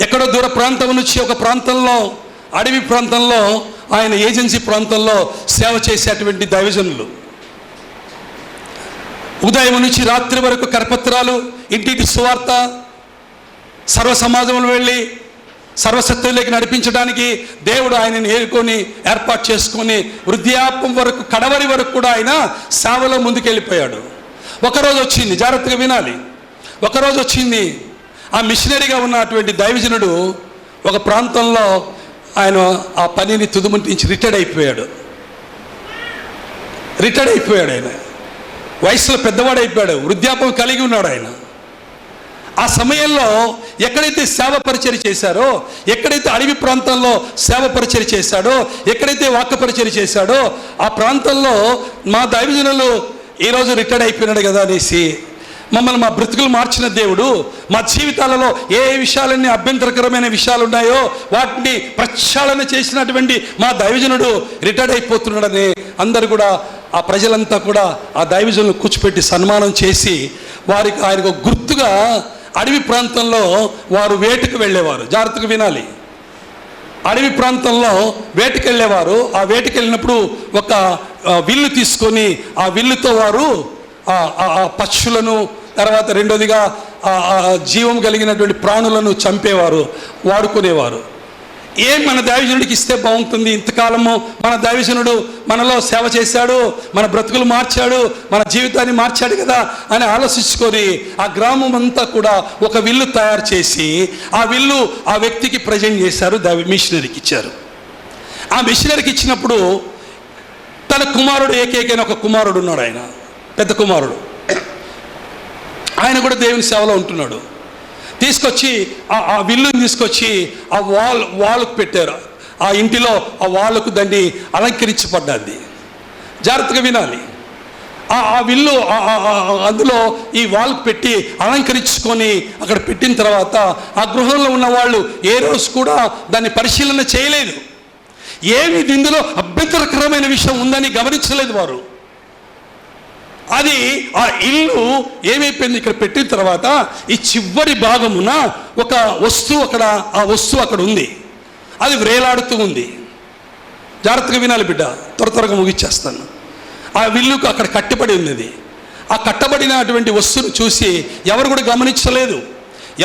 B: ఎక్కడో దూర ప్రాంతం నుంచి ఒక ప్రాంతంలో, అడవి ప్రాంతంలో, ఆయన ఏజెన్సీ ప్రాంతంలో సేవ చేసేటువంటి దైవజనులు. ఉదయం నుంచి రాత్రి వరకు కరపత్రాలు, ఇంటింటి సువార్త, సర్వ సమాజంలో వెళ్ళి సర్వసత్తులోకి నడిపించడానికి దేవుడు ఆయనని ఏర్పాటు చేసుకొని వృద్ధాప్యం వరకు, కడవరి వరకు కూడా ఆయన సేవలో ముందుకెళ్ళిపోయాడు. ఒకరోజు వచ్చింది, జాగ్రత్తగా వినాలి. ఒకరోజు వచ్చింది, ఆ మిషనరీగా ఉన్నటువంటి దైవజనుడు ఒక ప్రాంతంలో ఆయన ఆ పనిని తుదుముట్టించి రిటైర్డ్ అయిపోయాడు. ఆయన వయసులో పెద్దవాడు అయిపోయాడు, వృద్ధాప్యం కలిగి ఉన్నాడు ఆయన. ఆ సమయంలో ఎక్కడైతే సేవ పరిచర్య చేశారో, ఎక్కడైతే అడవి ప్రాంతంలో సేవ పరిచర్య చేశాడో, ఎక్కడైతే వాక్య పరిచర్య చేశాడో, ఆ ప్రాంతంలో మా దైవజనులు ఈరోజు రిటైర్డ్ అయిపోయినాడు కదా అనేసి, మమ్మల్ని, మా బ్రతుకులు మార్చిన దేవుడు, మా జీవితాలలో ఏ విషయాలన్నీ అభ్యంతరకరమైన విషయాలు ఉన్నాయో వాటిని ప్రక్షాళన చేసినటువంటి మా దైవజనుడు రిటైర్డ్ అయిపోతున్నాడని అందరూ కూడా, ఆ ప్రజలంతా కూడా ఆ దైవజనులు కూర్చోపెట్టి సన్మానం చేసి వారికి ఆయనకు గుర్తుగా అడవి ప్రాంతంలో వారు వేటకు వెళ్ళేవారు. జాగ్రత్తగా వినాలి. అడవి ప్రాంతంలో వేటకు వెళ్ళేవారు. ఆ వేటకు వెళ్ళినప్పుడు ఒక విల్లు తీసుకొని ఆ విల్లుతో వారు ఆ పక్షులను, తర్వాత రెండోదిగా జీవం కలిగినటువంటి ప్రాణులను చంపేవారు, వాడుకునేవారు. మన దైవజనుడికి ఇస్తే బాగుంటుంది, ఇంతకాలము మన దైవజనుడు మనలో సేవ చేశాడు, మన బ్రతుకులు మార్చాడు, మన జీవితాన్ని మార్చాడు కదా అని ఆలోచించుకొని ఆ గ్రామం అంతా కూడా ఒక విల్లు తయారు చేసి ఆ విల్లు ఆ వ్యక్తికి ప్రజెంట్ చేశారు, మిషనరీకి ఇచ్చారు. ఆ మిషనరీకి ఇచ్చినప్పుడు తన కుమారుడు, ఏకైకైన ఒక కుమారుడు ఉన్నాడు, ఆయన పెద్ద కుమారుడు, ఆయన కూడా దేవుని సేవలో ఉంటున్నాడు. తీసుకొచ్చి ఆ విల్లుని తీసుకొచ్చి ఆ వాల్కు పెట్టారు. ఆ ఇంటిలో ఆ వాల్కు దాన్ని అలంకరించబడ్డది. జాగ్రత్తగా వినాలి. ఆ విల్లు అందులో ఈ వాల్కు పెట్టి అలంకరించుకొని అక్కడ పెట్టిన తర్వాత ఆ గృహంలో ఉన్న వాళ్ళు ఏ రోజు కూడా దాన్ని పరిశీలన చేయలేదు. ఏమి ఇందులో అభ్యంతరకరమైన విషయం ఉందని గమనించలేదు వారు. అది ఆ ఇల్లు ఏమైపోయింది, ఇక్కడ పెట్టిన తర్వాత ఈ చివరి భాగమున ఒక వస్తువు ఆ వస్తువు అక్కడ ఉంది, అది వ్రేలాడుతూ ఉంది. జాగ్రత్తగా వినాలి బిడ్డ, త్వరగా ముగిచ్చేస్తాను. ఆ విల్లుకు అక్కడ కట్టబడి ఉన్నది. ఆ కట్టబడినటువంటి వస్తువును చూసి ఎవరు కూడా గమనించలేదు,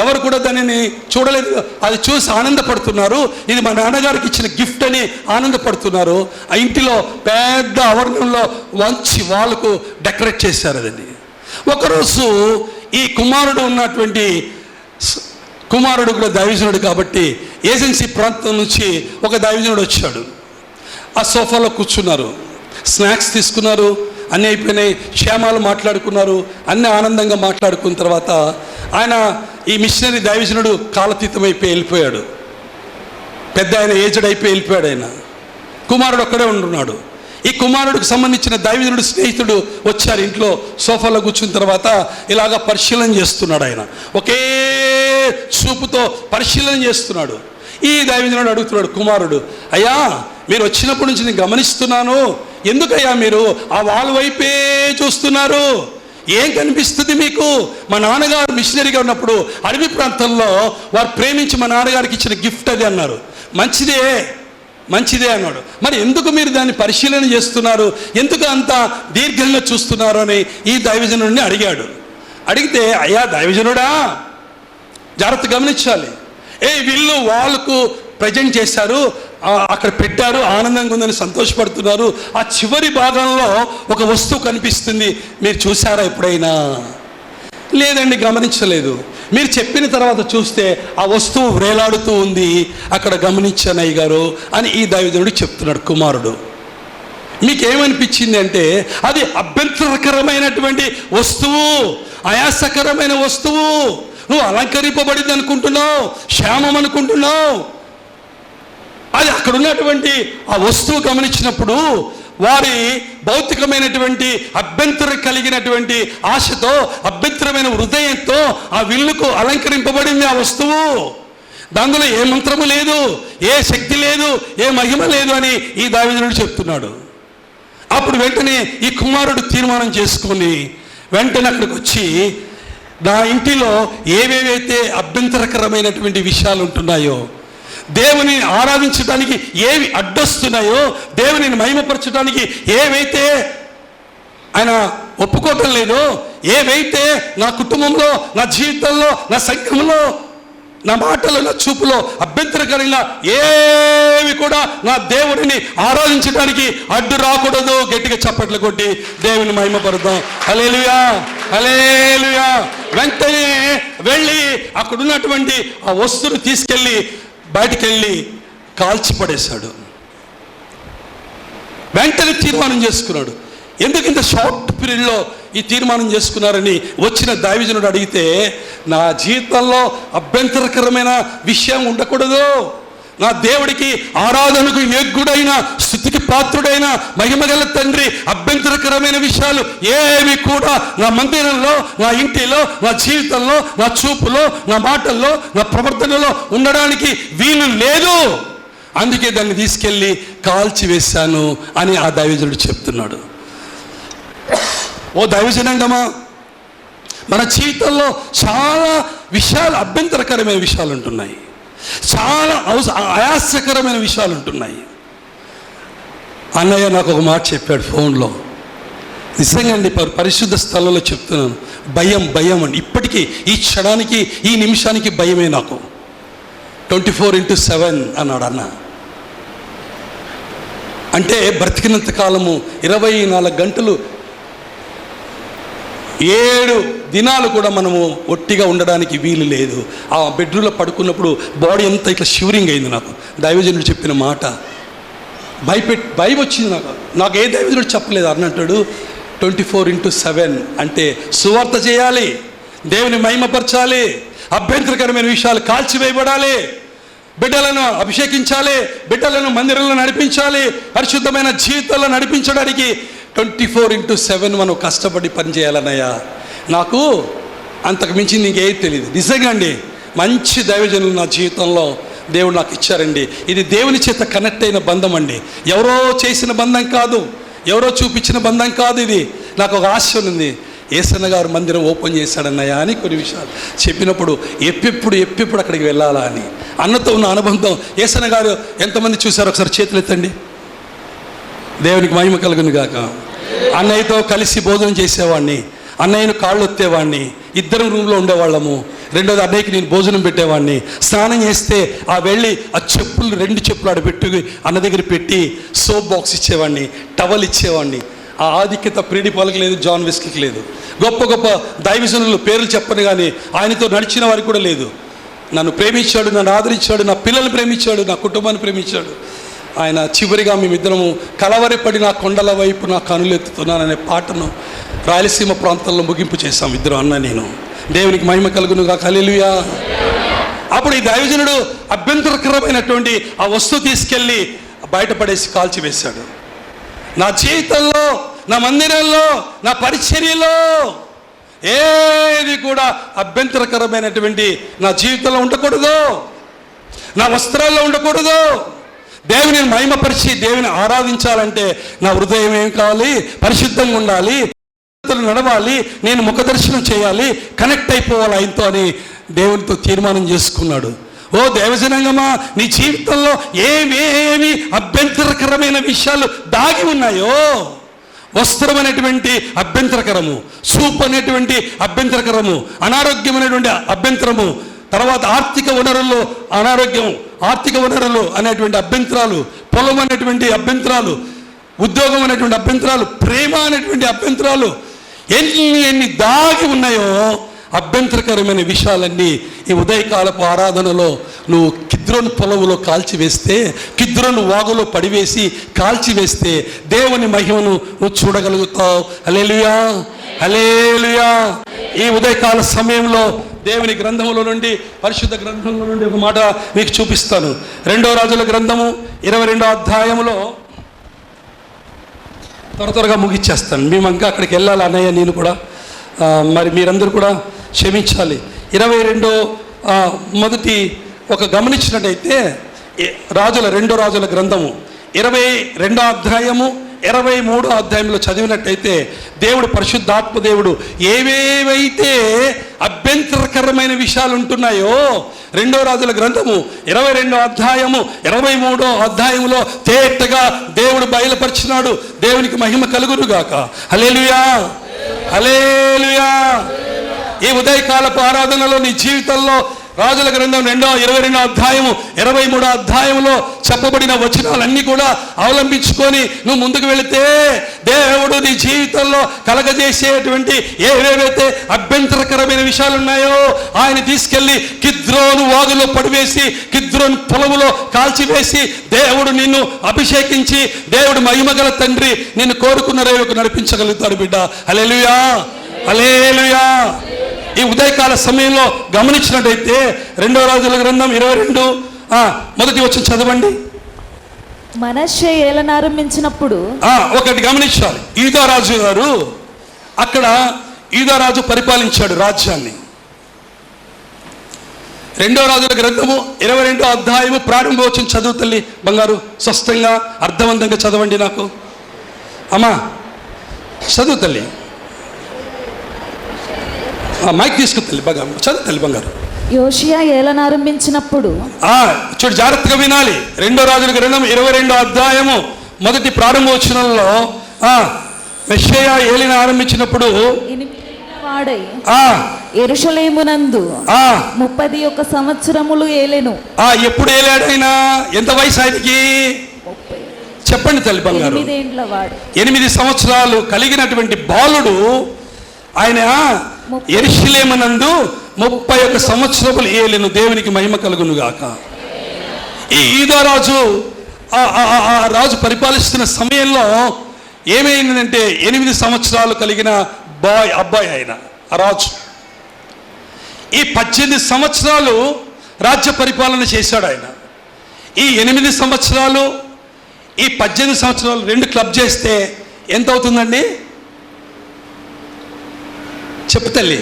B: ఎవరు కూడా దానిని చూడలేదు. అది చూసి ఆనందపడుతున్నారు, ఇది మా నాన్నగారికి ఇచ్చిన గిఫ్ట్ అని ఆనందపడుతున్నారు. ఆ ఇంటిలో పెద్ద ఆవరణంలో వంచి వాళ్ళకు డెకరేట్ చేశారు అదండి. ఒకరోజు ఈ కుమారుడు కూడా దైవజనుడు కాబట్టి ఏజెన్సీ ప్రాంతం నుంచి ఒక దైవజనుడు వచ్చాడు. ఆ సోఫాలో కూర్చున్నారు, స్నాక్స్ తీసుకున్నారు, అన్నీ అయిపోయినాయి, క్షేమాలు మాట్లాడుకున్నారు. అన్నీ ఆనందంగా మాట్లాడుకున్న తర్వాత ఆయన, ఈ మిషనరీ దైవజనుడు కాలతీతం అయిపోయి వెళ్ళిపోయాడు. పెద్ద ఆయన ఏజ్డ్ అయిపోయి వెళ్ళిపోయాడు. ఆయన కుమారుడు ఒక్కడే ఉంటున్నాడు. ఈ కుమారుడికి సంబంధించిన దైవజనుడు స్నేహితుడు వచ్చారు, ఇంట్లో సోఫాలో కూర్చున్న తర్వాత ఇలాగా పరిశీలన చేస్తున్నాడు. ఆయన ఒకే చూపుతో పరిశీలన చేస్తున్నాడు. ఈ దైవజనుడు అడుగుతున్నాడు, కుమారుడు, అయ్యా మీరు వచ్చినప్పటి నుంచి నేను గమనిస్తున్నాను, ఎందుకయ్యా మీరు ఆ వాళ్ళ వైపే చూస్తున్నారు? ఏం కనిపిస్తుంది మీకు? మా నాన్నగారు మిషనరీగా ఉన్నప్పుడు అడవి ప్రాంతంలో వారు ప్రేమించి మా నాన్నగారికి ఇచ్చిన గిఫ్ట్ అది అన్నారు. మంచిదే అన్నాడు. మరి ఎందుకు మీరు దాన్ని పరిశీలన చేస్తున్నారు, ఎందుకు అంత దీర్ఘంగా చూస్తున్నారు అని ఈ దైవజనుడిని అడిగాడు. అడిగితే, అయ్యా దైవజనుడా, జాగ్రత్త గమనించాలి, వీళ్ళు వాళ్ళకు ప్రజెంట్ చేశారు, అక్కడ పెట్టారు, ఆనందంగా ఉందని సంతోషపడుతున్నారు. ఆ చివరి భాగంలో ఒక వస్తువు కనిపిస్తుంది, మీరు చూసారా ఎప్పుడైనా? లేదండి, గమనించలేదు. మీరు చెప్పిన తర్వాత చూస్తే ఆ వస్తువు వ్రేలాడుతూ ఉంది, అక్కడ గమనించాను అయ్య గారు అని ఈ దైవజనుడు చెప్తున్నాడు. కుమారుడు, మీకేమనిపించింది అంటే అది అభ్యంతరకరమైనటువంటి వస్తువు, ఆయాసకరమైన వస్తువు, నువ్వు అలంకరింపబడింది అనుకుంటున్నావు, క్షేమం అనుకుంటున్నావు. అది అక్కడ ఉన్నటువంటి ఆ వస్తువు గమనించినప్పుడు వారి భౌతికమైనటువంటి అభ్యంతరం కలిగినటువంటి ఆశతో, అభ్యంతరమైన హృదయంతో ఆ విల్లుకు అలంకరింపబడింది ఆ వస్తువు. దానిలో ఏ మంత్రము లేదు, ఏ శక్తి లేదు, ఏ మహిమ లేదు అని ఈ దైవజనుడు చెప్తున్నాడు. అప్పుడు వెంటనే ఈ కుమారుడు తీర్మానం చేసుకొని వెంటనే అక్కడికి వచ్చి, నా ఇంటిలో ఏవేవైతే అభ్యంతరకరమైనటువంటి విషయాలు ఉంటున్నాయో, దేవుని ఆరాధించడానికి ఏవి అడ్డొస్తున్నాయో, దేవునిని మహిమపరచడానికి ఏవైతే ఆయన ఒప్పుకోవటం లేదో, ఏవైతే నా కుటుంబంలో, నా జీవితంలో, నా సంఘంలో నా మాటలో, నా చూపులో అభ్యంతరకరంగా ఏవి కూడా నా దేవుడిని ఆరాధించడానికి అడ్డు రాకూడదు. గట్టిగా చప్పట్లు కొట్టి దేవుని మహిమపరుద్దాం. హల్లెలూయా, హల్లెలూయా. వెంటనే వెళ్ళి అక్కడున్నటువంటి ఆ వస్తువును తీసుకెళ్ళి బయటికెళ్ళి కాల్చిపడేశాడు. వెంటనే తీర్మానం చేసుకున్నాడు. ఎందుకు ఇంత షార్ట్ పీరియడ్లో ఈ తీర్మానం చేసుకున్నారని వచ్చిన దైవజనుడు అడిగితే, నా జీవితంలో అభ్యంతరకరమైన విషయం ఉండకూడదు, నా దేవుడికి ఆరాధనకు యోగ్యుడైన, స్తుతికి పాత్రుడైన మహిమగల తండ్రి అభ్యంతరకరమైన విషయాలు ఏవి కూడా నా మందిరంలో, నా ఇంటిలో, నా జీవితంలో, నా చూపులో, నా మాటల్లో, నా ప్రవర్తనలో ఉండడానికి వీలు లేదు. అందుకే దాన్ని తీసుకెళ్ళి కాల్చి వేశాను అని ఆ దైవజనుడు చెప్తున్నాడు. ఓ దైవజనాంగమా, మన జీవితంలో చాలా విషయాలు, అభ్యంతరకరమైన విషయాలు ఉంటున్నాయి, చాలా ఆయాసకరమైన విషయాలు ఉంటున్నాయి. అన్నయ్య నాకు ఒక మాట చెప్పాడు ఫోన్లో, నిజంగా అండి, పరిశుద్ధ స్థలంలో చెప్తున్నాను, భయం అండి. ఇప్పటికీ ఈ క్షణానికి, ఈ నిమిషానికి భయమే నాకు. 24/7 అన్నాడు అన్న. అంటే బ్రతికినంత కాలము 24 గంటలు 7 దినాలు కూడా మనము ఒట్టిగా ఉండడానికి వీలు లేదు. ఆ బెడ్రూమ్లో పడుకున్నప్పుడు బాడీ అంతా ఇట్లా షివరింగ్ అయింది. నాకు దైవజనుడు చెప్పిన మాట భయం వచ్చింది. నాకు ఏ దైవజనుడు చెప్పలేదు. అన్నట్టాడు 24/7 అంటే సువార్త చేయాలి, దేవుని మహిమపరచాలి, అభ్యంతరకరమైన విషయాలు కాల్చివేయబడాలి, బిడ్డలను అభిషేకించాలి, బిడ్డలను మందిరంలో నడిపించాలి, పరిశుద్ధమైన జీవితంలో నడిపించడానికి 24/7 మనం కష్టపడి పనిచేయాలన్నయ్యా. నాకు అంతకు మించి నీకేం తెలియదు. నిజంగా అండి, మంచి దైవజనులు నా జీవితంలో దేవుడు నాకు ఇచ్చారండి. ఇది దేవుని చేత కనెక్ట్ అయిన బంధం అండి, ఎవరో చేసిన బంధం కాదు, ఎవరో చూపించిన బంధం కాదు. ఇది నాకు ఒక ఆశ ఉంది, ఏసన్న గారు మందిరం ఓపెన్ చేశాడన్నయ్యా అని కొన్ని విషయాలు చెప్పినప్పుడు ఎప్పుడు అక్కడికి వెళ్ళాలా అని అన్నతో ఉన్న అనుబంధం. ఏసన్న గారు ఎంతమంది చూశారు ఒకసారి చేతులు ఎత్తండి. దేవునికి మహిమ కలుగును గాక. అన్నయ్యతో కలిసి భోజనం చేసేవాడిని, అన్నయ్యను కాళ్ళు ఒత్తేవాడిని, ఇద్దరం రూమ్లో ఉండేవాళ్ళము. రెండోది అన్నయ్యకి నేను భోజనం పెట్టేవాడిని. స్నానం చేస్తే ఆ వెళ్ళి ఆ చెప్పులు 2 చెప్పులు ఆడ పెట్టి అన్న దగ్గర పెట్టి సోప్ బాక్స్ ఇచ్చేవాడిని, టవల్ ఇచ్చేవాడిని. ఆ ఆధిక్యత ప్రీడి పాలకి లేదు, జాన్ వెస్లీకి లేదు. గొప్ప గొప్ప దైవజనులు పేర్లు చెప్పను కానీ ఆయనతో నడిచిన వారికి కూడా లేదు. నన్ను ప్రేమించాడు, నన్ను ఆదరించాడు, నా పిల్లల్ని ప్రేమించాడు, నా కుటుంబాన్ని ప్రేమించాడు. ఆయన చివరిగా మేమిద్దరము కలవరిపడి నా కొండల వైపు నా కనులెత్తుతున్నాననే పాటను రాయలసీమ ప్రాంతంలో ముగింపు చేశాం ఇద్దరు, అన్న నేను. దేవునికి మహిమ కలుగునుగా. హల్లెలూయా. అప్పుడు ఈ దైవజనుడు అభ్యంతరకరమైనటువంటి ఆ వస్తువు తీసుకెళ్ళి బయటపడేసి కాల్చివేశాడు. నా జీవితంలో, నా మందిరంలో, నా పరిచర్యలో ఏది కూడా అభ్యంతరకరమైనటువంటి నా జీవితంలో ఉండకూడదు, నా వస్త్రాల్లో ఉండకూడదు. దేవుని మహిమపరిచి దేవుని ఆరాధించాలంటే నా హృదయం ఏం కావాలి? పరిశుద్ధంగా ఉండాలి, నడవాలి, నేను ముఖదర్శనం చేయాలి, కనెక్ట్ అయిపోవాలి ఆయనతో అని దేవునితో తీర్మానం చేసుకున్నాడు. ఓ దేవజనాంగమా, నీ జీవితంలో ఏమేమి అభ్యంతరకరమైన విషయాలు దాగి ఉన్నాయో, వస్త్రం అనేటువంటి అభ్యంతరకరము, సూప్ అనేటువంటి అభ్యంతరకరము, అనారోగ్యమైనటువంటి అభ్యంతరము, తర్వాత ఆర్థిక వనరుల్లో అనారోగ్యం, ఆర్థిక వనరులు అనేటువంటి అభ్యంతరాలు, పొలం అనేటువంటి అభ్యంతరాలు, ఉద్యోగం అనేటువంటి అభ్యంతరాలు, ప్రేమ అనేటువంటి అభ్యంతరాలు, ఎన్ని దాగి ఉన్నాయో అభ్యంతరకరమైన విషయాలన్నీ ఈ ఉదయకాలపు ఆరాధనలో నువ్వు కిద్రోను పొలములో కాల్చివేస్తే, కిద్రోను వాగులో పడివేసి కాల్చివేస్తే దేవుని మహిమను నువ్వు చూడగలుగుతావు. హల్లెలూయా, హల్లెలూయా. ఈ ఉదయకాల సమయంలో దేవుని గ్రంథములో నుండి, పరిశుద్ధ గ్రంథంలో నుండి ఒక మాట మీకు చూపిస్తాను. 2వ రాజుల గ్రంథము 22వ అధ్యాయంలో, త్వరగా ముగిచ్చేస్తాను. మేము ఇంకా అక్కడికి వెళ్ళాలి అన్నయ్య, నేను కూడా. మరి మీరందరూ కూడా క్షమించాలి. 22 మొదటి ఒక గమనించినట్టయితే 2 రాజుల గ్రంథము 22వ అధ్యాయము 23వ అధ్యాయంలో చదివినట్టయితే దేవుడు, పరిశుద్ధాత్మ దేవుడు ఏవేవైతే అభ్యంతరకరమైన విషయాలు ఉంటున్నాయో 2వ రాజుల గ్రంథము 22వ అధ్యాయము 23వ అధ్యాయంలో తేటగా దేవుడు బయలుపరిచినాడు. దేవునికి మహిమ కలుగునుగాక. హల్లెలూయా, హల్లెలూయా. ఈ ఉదయకాలపు ఆరాధనలో నీ జీవితంలో రాజుల గ్రంథం 22వ అధ్యాయము 23వ అధ్యాయంలో చెప్పబడిన వచనాలన్నీ కూడా అవలంబించుకొని నువ్వు ముందుకు వెళితే దేవుడు నీ జీవితంలో కలగజేసేటువంటి ఏవేవైతే అభ్యంతరకరమైన విషయాలు ఉన్నాయో ఆయన తీసుకెళ్లి కిద్రోను వాగులో పడివేసి కిద్రోను పొలములో కాల్చివేసి దేవుడు నిన్ను అభిషేకించి దేవుడు మహిమగల తండ్రి నిన్ను కోరుకున్న రేవుకు నడిపించగలుగుతాడు బిడ్డ. హల్లెలూయా, హల్లెలూయా. ఈ ఉదయకాల సమయంలో గమనించినట్టయితే 2వ రాజుల గ్రంథం 22 మొదటి వచనం చదవండి.
A: మనష్షే ఏలన ఆరంభించినప్పుడు
B: ఒకటి గమనించాలి. యూదారాజు గారు అక్కడ యూదారాజు పరిపాలించాడు రాజ్యాన్ని. 2వ రాజుల గ్రంథము 22వ అధ్యాయము ప్రారంభ వచనం చదువు తల్లి బంగారు. స్పష్టంగా అర్థవంతంగా చదవండి. నాకు అమ్మా చదువు తల్లి. మైక్ తీసుకుని బాగా చదువు తల్లి బంగారు.
A: యోషియా ఏలన ఆరంభించినప్పుడు
B: చూడు, జాగ్రత్తగా వినాలి. 2వ రాజుల గ్రంథం 22వ అధ్యాయము మొదటి ప్రారంభ వచనంలో మెస్సీయా ఏలిన ఆరంభించినప్పుడు
A: వాడై యెరూషలేమునందు 31 సంవత్సరములు ఏలెను.
B: ఎప్పుడు ఏలాడైనా? ఎంత వయసు ఆయనకి చెప్పండి తల్లి బంగారు. 8 సంవత్సరాలు కలిగినటువంటి బాలుడు ఆయన యెరూషలేమునందు 31 సంవత్సరములు ఏలెను. దేవునికి మహిమ కలుగును గాక. ఈ యూదారాజు రాజు పరిపాలిస్తున్న సమయంలో ఏమైందంటే 8 సంవత్సరాలు కలిగిన అబ్బాయి ఆయన రాజు. ఈ 18 సంవత్సరాలు రాజ్య పరిపాలన చేశాడు ఆయన. ఈ 8 సంవత్సరాలు ఈ 18 సంవత్సరాలు 2 క్లబ్ చేస్తే ఎంత అవుతుందండి? చెప్పు తల్లి.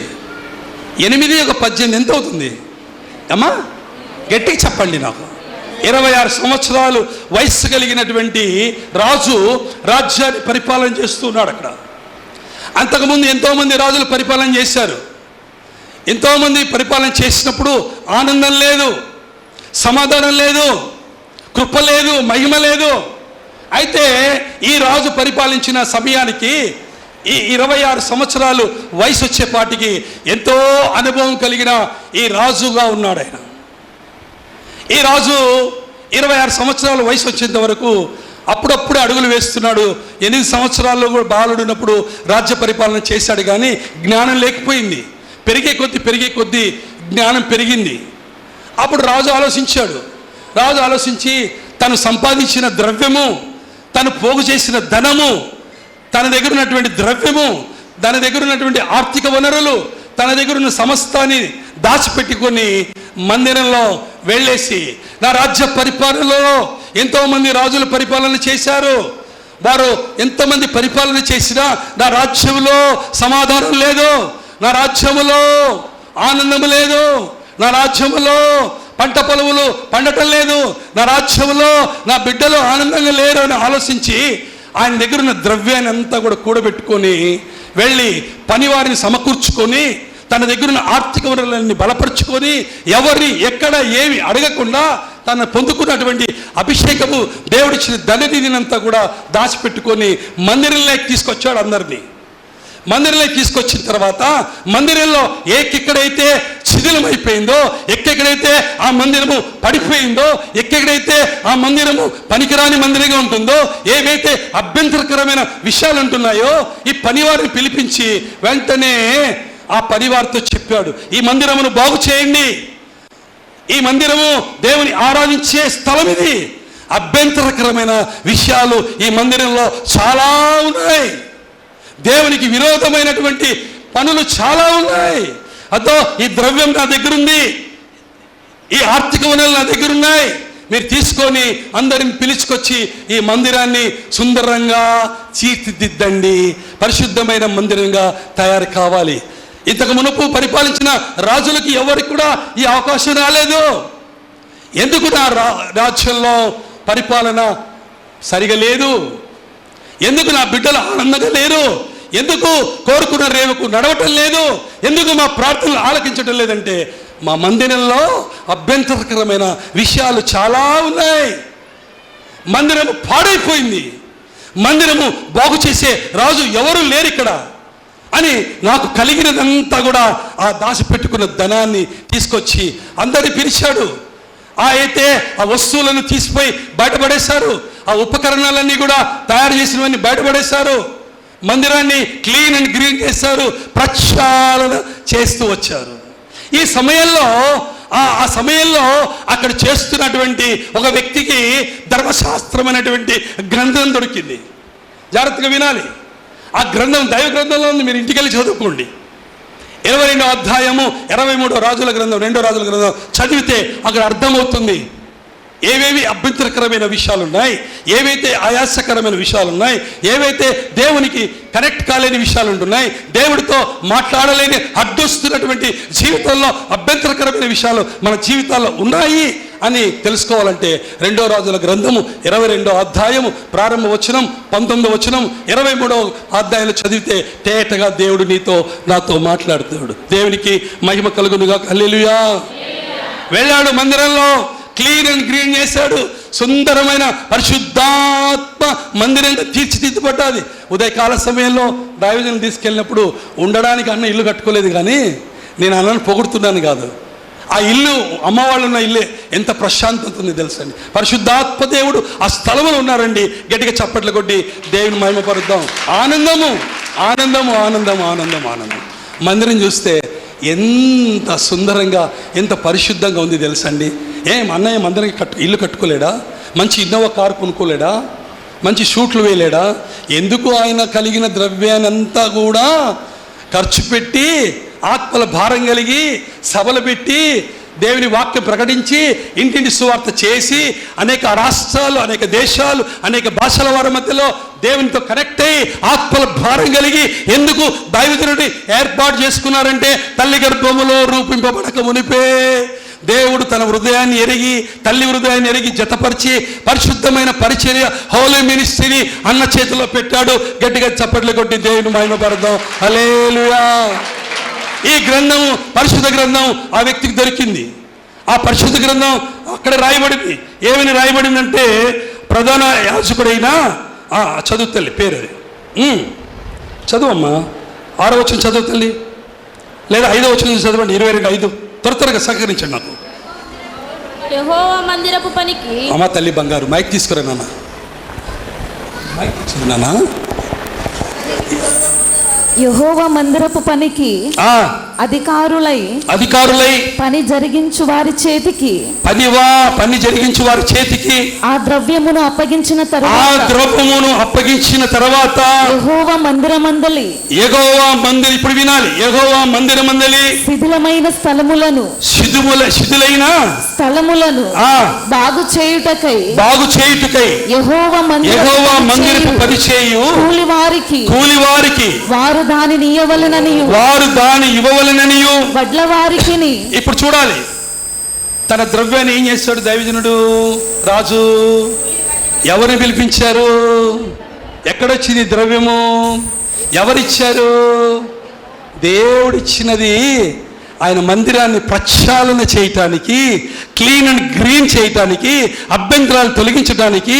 B: 8 ఒక 18 ఎంత అవుతుంది అమ్మా? గట్టిగా చెప్పండి నాకు. 26 సంవత్సరాలు వయస్సు కలిగినటువంటి రాజు రాజ్యాన్ని పరిపాలన చేస్తున్నాడు అక్కడ. అంతకుముందు ఎంతోమంది రాజులు పరిపాలన చేశారు. ఎంతోమంది పరిపాలన చేసినప్పుడు ఆనందం లేదు, సమాధానం లేదు, కృప లేదు, మహిమ లేదు. అయితే ఈ రాజు పరిపాలించిన సమయానికి ఈ 26 సంవత్సరాలు వయసు వచ్చేపాటికి ఎంతో అనుభవం కలిగిన ఈ రాజుగా ఉన్నాడు ఆయన. ఈ రాజు 26 సంవత్సరాల వయసు వచ్చేంత వరకు అప్పుడప్పుడు అడుగులు వేస్తున్నాడు. 8 సంవత్సరాల్లో కూడా బాలుడున్నప్పుడు రాజ్య పరిపాలన చేశాడు, కానీ జ్ఞానం లేకపోయింది. పెరిగే కొద్దీ జ్ఞానం పెరిగింది. అప్పుడు రాజు ఆలోచించాడు. రాజు ఆలోచించి తను సంపాదించిన ద్రవ్యము, తను పోగు చేసిన ధనము, తన దగ్గర ఉన్నటువంటి ద్రవ్యము, తన దగ్గర ఉన్నటువంటి ఆర్థిక వనరులు, తన దగ్గర ఉన్న సమస్తాన్ని దాచిపెట్టుకొని మందిరంలో వెళ్ళేసి, నా రాజ్య పరిపాలనలో ఎంతోమంది రాజులు పరిపాలన చేశారు, వారు ఎంతమంది పరిపాలన చేసినా నా రాజ్యంలో సమాధానం లేదు, నా రాజ్యములో ఆనందం లేదు, నా రాజ్యములో పంట పొలములు పండటం లేదు, నా రాజ్యంలో నా బిడ్డలు ఆనందంగా లేరు అని ఆలోచించి ఆయన దగ్గర ఉన్న ద్రవ్యాన్ని అంతా కూడా కూడబెట్టుకొని వెళ్ళి పనివారిని సమకూర్చుకొని తన దగ్గర ఉన్న ఆర్థిక వనరులన్నీ బలపరుచుకొని ఎవరిని ఎక్కడ ఏమి అడగకుండా తను పొందుకున్నటువంటి అభిషేకము దేవుడిచ్చిన ధననిధినంతా కూడా దాచిపెట్టుకొని మందిరంలోకి తీసుకొచ్చాడు అందరినీ. మందిరంలోకి తీసుకొచ్చిన తర్వాత మందిరంలో ఎక్కడైతే శిథిలమైపోయిందో, ఎక్కడైతే ఆ మందిరము పడిపోయిందో, ఎక్కడైతే ఆ మందిరము పనికిరాని మందిరంగా ఉంటుందో, ఏవైతే అభ్యంతరకరమైన విషయాలు ఉంటున్నాయో ఈ పనివారిని పిలిపించి వెంటనే ఆ పనివారితో చెప్పాడు, ఈ మందిరమును బాగు చేయండి, ఈ మందిరము దేవుని ఆరాధించే స్థలం ఇది, అభ్యంతరకరమైన విషయాలు ఈ మందిరంలో చాలా ఉన్నాయి, దేవునికి విరోధమైనటువంటి పనులు చాలా ఉన్నాయి, అదో ఈ ద్రవ్యం నా దగ్గర ఉంది, ఈ ఆర్థిక వనరులు నా దగ్గర ఉన్నాయి, మీరు తీసుకొని అందరిని పిలుచుకొచ్చి ఈ మందిరాన్ని సుందరంగా తీర్చిదిద్దండి, పరిశుద్ధమైన మందిరంగా తయారు కావాలి. ఇంతకు మునుపు పరిపాలించిన రాజులకి ఎవరికి కూడా ఈ అవకాశం రాలేదు. ఎందుకు నా రాజ్యంలో పరిపాలన సరిగా లేదు, ఎందుకు నా బిడ్డలు ఆనందంగా లేరు, ఎందుకు కోరుకున్న రేవుకు నడవటం లేదు, ఎందుకు మా ప్రార్థనలు ఆలకించటం లేదంటే మా మందిరంలో అభ్యంతరకరమైన విషయాలు చాలా ఉన్నాయి. మందిరము పాడైపోయింది, మందిరము బాగు చేసే రాజు ఎవరు లేరు ఇక్కడ. అని నాకు కలిగినదంతా కూడా ఆ దాచిపెట్టుకున్న ధనాన్ని తీసుకొచ్చి అందరినీ పిలిచాడు. అయితే ఆ వస్తువులను తీసిపోయి బయటపడేశారు. ఆ ఉపకరణాలన్నీ కూడా తయారు చేసినవన్నీ బయటపడేశారు. మందిరాన్ని క్లీన్ అండ్ గ్రీన్ చేశారు, ప్రక్షాళన చేస్తూ వచ్చారు. ఈ సమయంలో ఆ సమయంలో అక్కడ చేస్తున్నటువంటి ఒక వ్యక్తికి ధర్మశాస్త్రమైనటువంటి గ్రంథం దొరికింది. జాగ్రత్తగా వినాలి. ఆ గ్రంథం దైవ గ్రంథంలో ఉంది, మీరు ఇంటికి వెళ్ళి చదువుకోండి. 22వ అధ్యాయము 23వ రాజుల గ్రంథం 2వ రాజుల గ్రంథం చదివితే అక్కడ అర్థమవుతుంది ఏవేవి అభ్యంతరకరమైన విషయాలు ఉన్నాయి, ఏవైతే ఆయాసకరమైన విషయాలు ఉన్నాయి, ఏవైతే దేవునికి కనెక్ట్ కాలేని విషయాలు ఉంటున్నాయి, దేవుడితో మాట్లాడలేని అడ్డొస్తున్నటువంటి జీవితంలో అభ్యంతరకరమైన విషయాలు మన జీవితాల్లో ఉన్నాయి అని తెలుసుకోవాలంటే 2వ రాజుల గ్రంథము 22వ అధ్యాయము ప్రారంభ వచనం 19వ వచనం 23వ అధ్యాయంలో చదివితే తేటగా దేవుడు నీతో నాతో మాట్లాడుతాడు. దేవునికి మహిమ కలుగునుగా. హల్లెలూయా. వెళ్ళాడు మందిరంలో, క్లీన్ అండ్ గ్రీన్ చేశాడు. సుందరమైన పరిశుద్ధాత్మ మందిరంగా తీర్చిదిద్దుపడ్డాది. ఉదయకాల సమయంలో దైవజనం తీసుకెళ్ళినప్పుడు ఉండడానికి అన్న ఇల్లు కట్టుకోలేదు, కానీ నేను అన్నను పొగుడుతున్నాను కాదు. ఆ ఇల్లు అమ్మవాళ్ళు ఉన్న ఇల్లే ఎంత ప్రశాంతత ఉంది తెలుసండి. పరిశుద్ధాత్మ దేవుడు ఆ స్థలంలో ఉన్నారండి. గట్టిగా చప్పట్లు కొట్టి దేవుని మహిమపరుద్దాం. ఆనందము ఆనందము ఆనందము ఆనందం ఆనందం. మందిరం చూస్తే ఎంత సుందరంగా ఎంత పరిశుద్ధంగా ఉంది తెలుసండి. అన్నయ్య మందిరానికి ఇల్లు కట్టుకోలేడా? మంచి ఇన్నోవా కారు కొనుక్కోలేడా? మంచి షూట్లు వేయలేడా? ఎందుకు ఆయన కలిగిన ద్రవ్యానంతా కూడా ఖర్చు పెట్టి ఆత్మల భారం కలిగి సభలు పెట్టి దేవుని వాక్యం ప్రకటించి ఇంటింటి సువార్త చేసి అనేక రాష్ట్రాలు, అనేక దేశాలు, అనేక భాషల వారి మధ్యలో దేవునితో కనెక్ట్ అయ్యి ఆత్మల భారం కలిగి ఎందుకు దైవజనుడిని ఏర్పాటు చేసుకున్నారంటే తల్లి గర్భములో రూపింపబడక మునిపే దేవుడు తన హృదయాన్ని ఎరిగి, తల్లి హృదయాన్ని ఎరిగి జతపరిచి పరిశుద్ధమైన పరిచర్య హోలీ మినిస్ట్రీని అన్న చేతిలో పెట్టాడు. గట్టిగా చప్పట్లు కొట్టి దేవుని మహిమపడదాం. హల్లెలూయా. ఈ గ్రంథము పరిశుద్ధ గ్రంథం ఆ వ్యక్తికి దొరికింది. ఆ పరిశుద్ధ గ్రంథం అక్కడ రాయబడింది. ఏమని రాయబడిందంటే ప్రధాన యాజకుడైన చదువు తల్లి పేరు అది చదువమ్మా. 6వ వచనం చదువు తల్లి, లేదా 5వ వచనం చదవండి. 22:5 త్వరగా సహకరించండి నాకు.
C: యెహోవా మందిరపు పనికి
B: అమ్మ తల్లి బంగారు మైక్ తీసుకురా నాన్న, మైక్ తీసుకురా నాన్న.
A: యెహోవా మందిరపు పనికి అధికారులై పని జరిగించు వారి చేతికి ఆ ద్రవ్యమును అప్పగించిన తర్వాత యెహోవా మందిరమందలి
B: ఇప్పుడు వినాలి. యెహోవా మందిరమందలి
A: శిథిలైన స్థలములను బాగు చేయుటకై యెహోవా మందిరపు పని చేయు కూలివారికి వారు దానిని ఇవ్వవలెననియు వడ్ల వారికి.
B: ఇప్పుడు చూడాలి, తన ద్రవ్యాన్ని ఏం చేస్తాడు దైవజనుడు రాజు? ఎవరిని పిలిపించారు? ఎక్కడొచ్చింది ద్రవ్యము? ఎవరిచ్చారు? దేవుడిచ్చినది. ఆయన మందిరాన్ని ప్రక్షాళన చేయటానికి, క్లీన్ అండ్ గ్రీన్ చేయటానికి, అభ్యంతరాలు తొలగించడానికి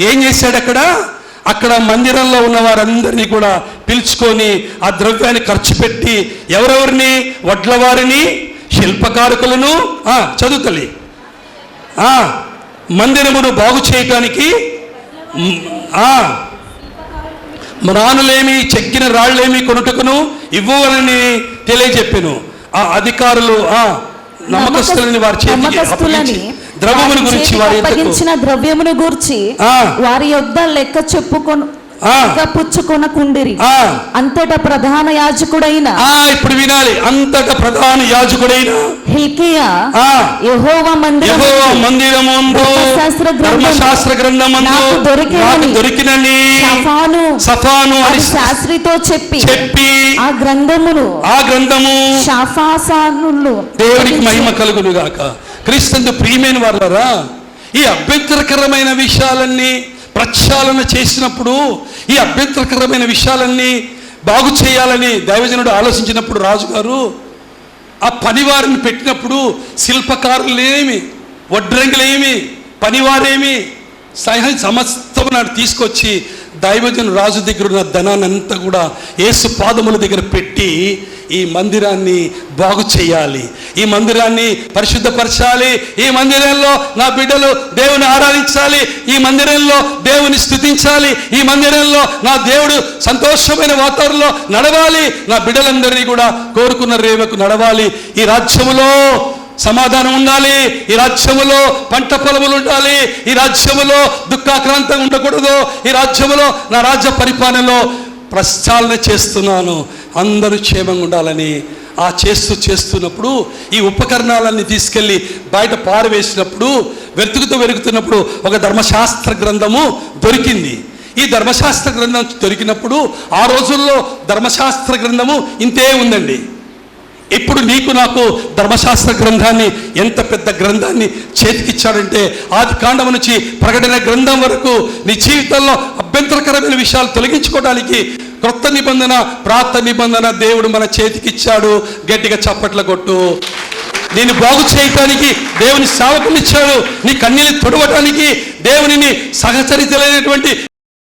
B: ఏం చేశాడు? అక్కడ మందిరంలో ఉన్న వారందరినీ కూడా పిలుచుకొని ఆ ద్రవ్యాన్ని ఖర్చు పెట్టి ఎవరెవరిని? వడ్లవారిని, శిల్పకారకులను, చదువుతలి మందిరమును బాగు చేయటానికి మ్రానులేమి చెక్కిన రాళ్ళేమి కొనుటకును ఇవ్వవలని తెలియజెప్పాను. ఆ అధికారులు నమ్మకస్తులని వారి చేతికి ద్రవ్యమును గురించి
A: అప్పగించిన ద్రవ్యమును గురించి వారి యొద్ద లెక్క పుచ్చుకొనకుండిరి. అంతటా ప్రధాన యాజకుడైన
B: ఇప్పుడు వినాలి, అంతటా ప్రధాన యాజకుడైన
A: హిల్కీయా యెహోవా
B: మందిరమందు ధర్మశాస్త్ర గ్రంథమందు దొరికినని సఫాను అని శాస్త్రితో చెప్పి ఆ గ్రంథము షాఫాసానులు. దేవునికి మహిమ కలుగును గాక. క్రీస్తు ప్రియమైన వారులారా, ఈ అభ్యంతరకరమైన విషయాలన్నీ ప్రక్షాళన చేసినప్పుడు, ఈ అభ్యంతరకరమైన విషయాలన్నీ బాగు చేయాలని దైవజనుడు ఆలోచించినప్పుడు రాజుగారు ఆ పనివారిని పెట్టినప్పుడు శిల్పకారులేమి, వడ్రంగులేమి, పనివారేమి సమస్తం నాడు తీసుకొచ్చి దైవజను రాజు దగ్గర ఉన్న ధనాన్ని అంతా కూడా యేసు పాదముల దగ్గర పెట్టి ఈ మందిరాన్ని బాగు చేయాలి, ఈ మందిరాన్ని పరిశుద్ధపరచాలి, ఈ మందిరంలో నా బిడ్డలు దేవుని ఆరాధించాలి, ఈ మందిరంలో దేవుని స్తుతించాలి, ఈ మందిరంలో నా దేవుడు సంతోషమైన వాతావరణంలో నడవాలి, నా బిడ్డలందరినీ కూడా కోరుకున్న రేవకు నడవాలి, ఈ రాజ్యములో సమాధానం ఉండాలి, ఈ రాజ్యములో పంట పొలములు ఉండాలి, ఈ రాజ్యములో దుఃఖాక్రాంతంగా ఉండకూడదు, ఈ రాజ్యములో నా రాజ్య పరిపాలనలో ప్రస్థాలన చేస్తున్నాను, అందరూ క్షేమంగా ఉండాలని చేస్తున్నప్పుడు ఈ ఉపకరణాలన్నీ తీసుకెళ్ళి బయట పారవేసినప్పుడు వెతుకుతున్నప్పుడు ఒక ధర్మశాస్త్ర గ్రంథము దొరికింది. ఈ ధర్మశాస్త్ర గ్రంథం దొరికినప్పుడు ఆ రోజుల్లో ధర్మశాస్త్ర గ్రంథము ఇంతే ఉందండి. ఇప్పుడు నీకు నాకు ధర్మశాస్త్ర గ్రంథాన్ని, ఎంత పెద్ద గ్రంథాన్ని చేతికిచ్చాడంటే ఆది కాండము నుంచి ప్రకటన గ్రంథం వరకు నీ జీవితంలో అభ్యంతరకరమైన విషయాలు తొలగించుకోవడానికి క్రొత్త నిబంధన, ప్రాత నిబంధన దేవుడు మన చేతికిచ్చాడు. గట్టిగా చప్పట్ల కొట్టు. నేను బాగు చేయటానికి దేవుని సేవకులు ఇచ్చాడు, నీ కన్నీళ్ళు తొడవటానికి దేవునిని సహచరితలైనటువంటి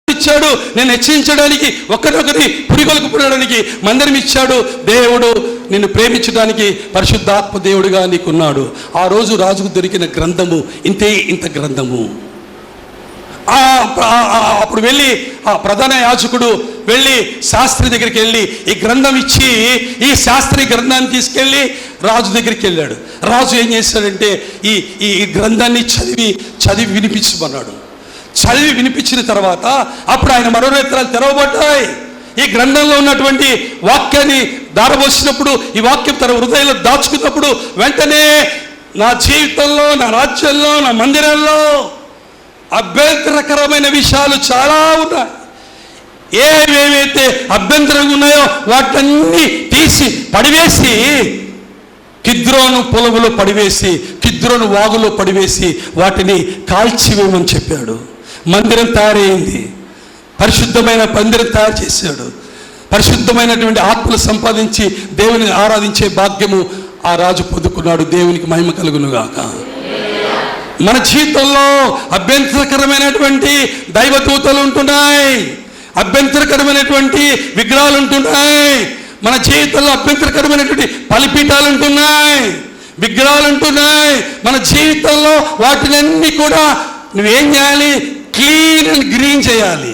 B: ఇచ్చాడు, నేను హెచ్చరించడానికి, ఒకరినొకరి పురిగొలకు పుడడానికి మందిరం ఇచ్చాడు. దేవుడు నిన్ను ప్రేమించడానికి పరిశుద్ధాత్మ దేవుడిగా నీకున్నాడు. ఆ రోజు రాజుకు దొరికిన గ్రంథము ఇంత గ్రంథము. అప్పుడు వెళ్ళి ఆ ప్రధాన యాజకుడు వెళ్ళి శాస్త్రి దగ్గరికి వెళ్ళి ఈ గ్రంథం ఇచ్చి, ఈ శాస్త్రి గ్రంథాన్ని తీసుకెళ్ళి రాజు దగ్గరికి వెళ్ళాడు. రాజు ఏం చేశాడంటే ఈ గ్రంథాన్ని చదివి వినిపించమన్నాడు. చదివి వినిపించిన తర్వాత అప్పుడు ఆయన మనోనేత్రాలు తెరవబడ్డాయి. ఈ గ్రంథంలో ఉన్నటువంటి వాక్యాన్ని దారబోసినప్పుడు, ఈ వాక్యం తన హృదయంలో దాచుకున్నప్పుడు వెంటనే నా జీవితంలో, నా రాజ్యంలో, నా మందిరంలో అభ్యంతరకరమైన విషయాలు చాలా ఉన్నాయి. ఏవేవైతే అభ్యంతరంగా ఉన్నాయో వాటన్నీ తీసి పడివేసి కిద్రోను పొలములో పడివేసి, కిద్రోను వాగులో పడివేసి వాటిని కాల్చివేయమని చెప్పాడు. మందిరం తయారైంది, పరిశుద్ధమైన మందిరం తయారు చేశాడు. పరిశుద్ధమైనటువంటి ఆత్మలు సంపాదించి దేవుని ఆరాధించే భాగ్యము ఆ రాజు పొందుకున్నాడు. దేవునికి మహిమ కలుగునుగాక. మన జీవితంలో అభ్యంతరకరమైనటువంటి దైవదూతలు ఉంటున్నాయి, అభ్యంతరకరమైనటువంటి విగ్రహాలు ఉంటున్నాయి, మన జీవితంలో అభ్యంతరకరమైనటువంటి బలిపీఠాలు ఉంటున్నాయి, విగ్రహాలు ఉంటున్నాయి. మన జీవితంలో వాటినన్నీ కూడా నువ్వేం చేయాలి? క్లీన్ అండ్ గ్రీన్ చేయాలి.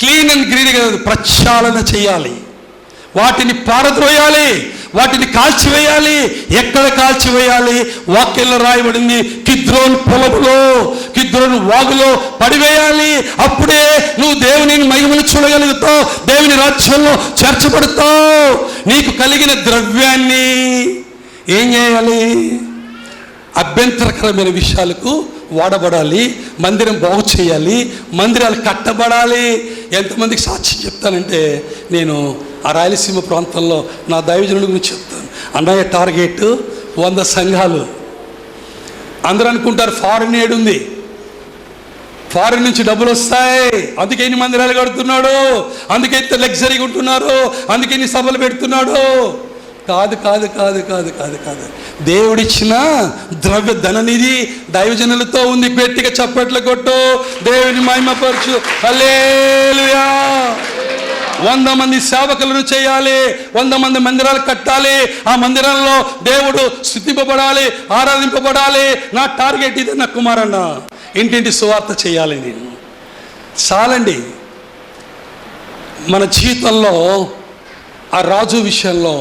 B: క్లీన్ అండ్ గ్రీన్ కాదు, ప్రక్షాళన చేయాలి. వాటిని పారద్రోయాలి, వాటిని కాల్చివేయాలి. ఎక్కడ కాల్చివేయాలి? వాక్యంలో రాయబడింది, కిద్రోను పొలములో, కిద్రోను వాగులో పడివేయాలి. అప్పుడే నువ్వు దేవుని మహిమను చూడగలుగుతావు, దేవుని రాజ్యంలో చేర్చబడతావు. నీకు కలిగిన ద్రవ్యాన్ని ఏం చేయాలి? అభ్యంతరకరమైన విషయాలకు వాడబడాలి. మందిరం బాగు చేయాలి, మందిరాలు కట్టబడాలి. ఎంతమందికి సాక్ష్యం చెప్తానంటే, నేను ఆ రాయలసీమ ప్రాంతంలో నా దైవజనుడి గురించి చెప్తాను. అన్నయ్య టార్గెట్ 100 సంఘాలు. అందరూ అనుకుంటారు ఫారిన్ ఏడు ఉంది, ఫారిన్ నుంచి డబ్బులు వస్తాయి, అందుకే ఇన్ని మందిరాలు కడుతున్నాడు, అందుకే ఇంత లగ్జరీగా ఉంటున్నారు, అందుకే ఇన్ని సభలు పెడుతున్నాడు. కాదు కాదు కాదు కాదు కాదు కాదు దేవుడిచ్చిన ద్రవ్య ధననిధి దైవజనులతో ఉంది. గట్టిగా చప్పట్లు కొట్టు, దేవుని మహిమపరచు. హల్లెలూయా. 100 మంది సేవకులను చేయాలి, 100 మంది మందిరాలు కట్టాలి. ఆ మందిరంలో దేవుడు స్తుతింపబడాలి, ఆరాధింపబడాలి. నా టార్గెట్ ఇది. నా కుమారన్న ఇంటింటి సువార్త చేయాలి. నేను చాలండి. మన జీవితంలో ఆ రాజు విషయంలో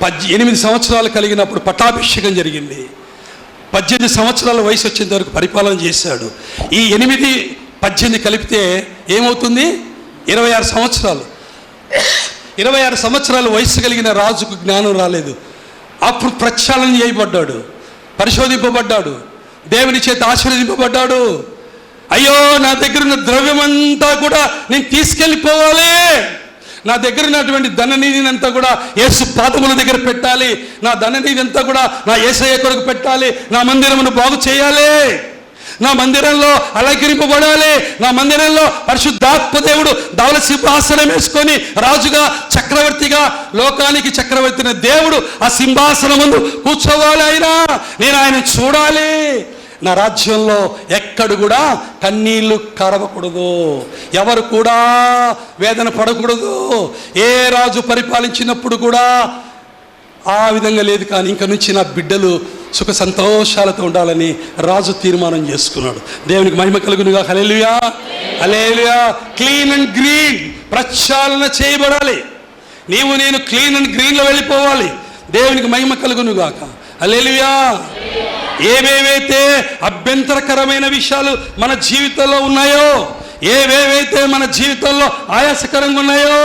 B: 8 సంవత్సరాలు కలిగినప్పుడు పట్టాభిషేకం జరిగింది. 18 సంవత్సరాల వయసు వచ్చేంత వరకు పరిపాలన చేశాడు. ఈ 8, 18 కలిపితే ఏమవుతుంది? 26 సంవత్సరాలు. 26 సంవత్సరాల వయసు కలిగిన రాజుకు జ్ఞానం రాలేదు. అప్పుడు ప్రక్షాళన చేయబడ్డాడు, పరిశోధింపబడ్డాడు, దేవుని చేత ఆశీర్వదింపబడ్డాడు. అయ్యో, నా దగ్గర ఉన్న ద్రవ్యమంతా కూడా నేను తీసుకెళ్ళిపోవాలి, నా దగ్గర ఉన్నటువంటి ధననిధిని అంతా కూడా యేసు పాదముల దగ్గర పెట్టాలి, నా ధననిధి అంతా కూడా నా యేసయ్య కొరకు పెట్టాలి, నా మందిరమును బాగు చేయాలి, నా మందిరంలో అలంకరింపబడాలి, నా మందిరంలో పరిశుద్ధాత్మ దేవుడు ధవళ సింహాసనం వేసుకొని రాజుగా, చక్రవర్తిగా, లోకానికి చక్రవర్తిని దేవుడు ఆ సింహాసనం ముందు కూర్చోవాలి. ఆయన నేను ఆయన చూడాలి. నా రాజ్యంలో ఎక్కడ కూడా కన్నీళ్లు కరవకూడదు, ఎవరు కూడా వేదన పడకూడదు. ఏ రాజు పరిపాలించినప్పుడు కూడా ఆ విధంగా లేదు. కానీ ఇంక నుంచి నా బిడ్డలు సుఖ సంతోషాలతో ఉండాలని రాజు తీర్మానం చేసుకున్నాడు. దేవునికి మహిమ కలుగునుగా. హల్లెలూయా, హల్లెలూయా. క్లీన్ అండ్ గ్రీన్, ప్రక్షాళన చేయబడాలి. నీవు నేను క్లీన్ అండ్ గ్రీన్లో వెళ్ళిపోవాలి. దేవునికి మహిమ కలుగునుగాక. హల్లెలూయా. ఏవేవైతే అభ్యంతరకరమైన విషయాలు మన జీవితంలో ఉన్నాయో, ఏవేవైతే మన జీవితంలో ఆయాసకరంగా ఉన్నాయో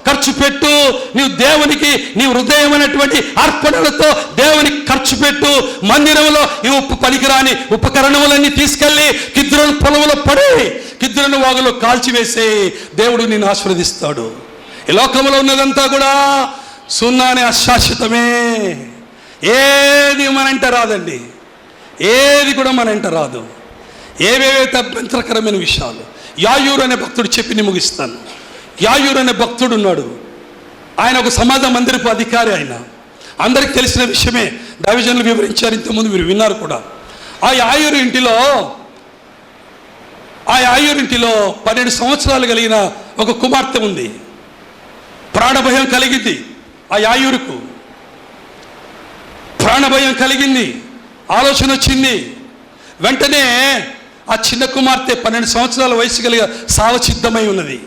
B: ఖర్చు పెట్టు. నీవు దేవునికి నీ హృదయమైనటువంటి అర్పణలతో దేవునికి ఖర్చు పెట్టు. మందిరంలో ఈ పనికిరాని ఉపకరణములన్నీ తీసుకెళ్ళి కిద్రోను పొలంలో పడి కిద్రోను వాగులో కాల్చివేసే దేవుడు నిన్ను ఆశీర్వదిస్తాడు. ఈ లోకంలో ఉన్నదంతా కూడా సున్నానే, అశాశ్వతమే. ఏది మన ఇంట రాదండి, ఏది కూడా మన ఇంట రాదు. ఏవేవైతే అభ్యంతరకరమైన విషయాలు. యాయూరు అనే భక్తుడు చెప్పి నేను ముగిస్తాను. యాయూరు అనే భక్తుడు ఉన్నాడు. ఆయన ఒక సమాజ మందిరపు అధికారి. ఆయన అందరికి తెలిసిన విషయమే, దైవజనులు వివరించారు, ఇంతకుముందు మీరు విన్నారు కూడా. ఆ యాయూరు ఇంటిలో 12 సంవత్సరాలు కలిగిన ఒక కుమార్తె ఉంది. ప్రాణభయం కలిగింది ఆ యాయూరుకు. ప్రాణభయం కలిగింది, ఆలోచన వచ్చింది. వెంటనే ఆ చిన్న కుమార్తె 12 సంవత్సరాల వయసు కలిగి సావసిద్ధమై ఉన్నది.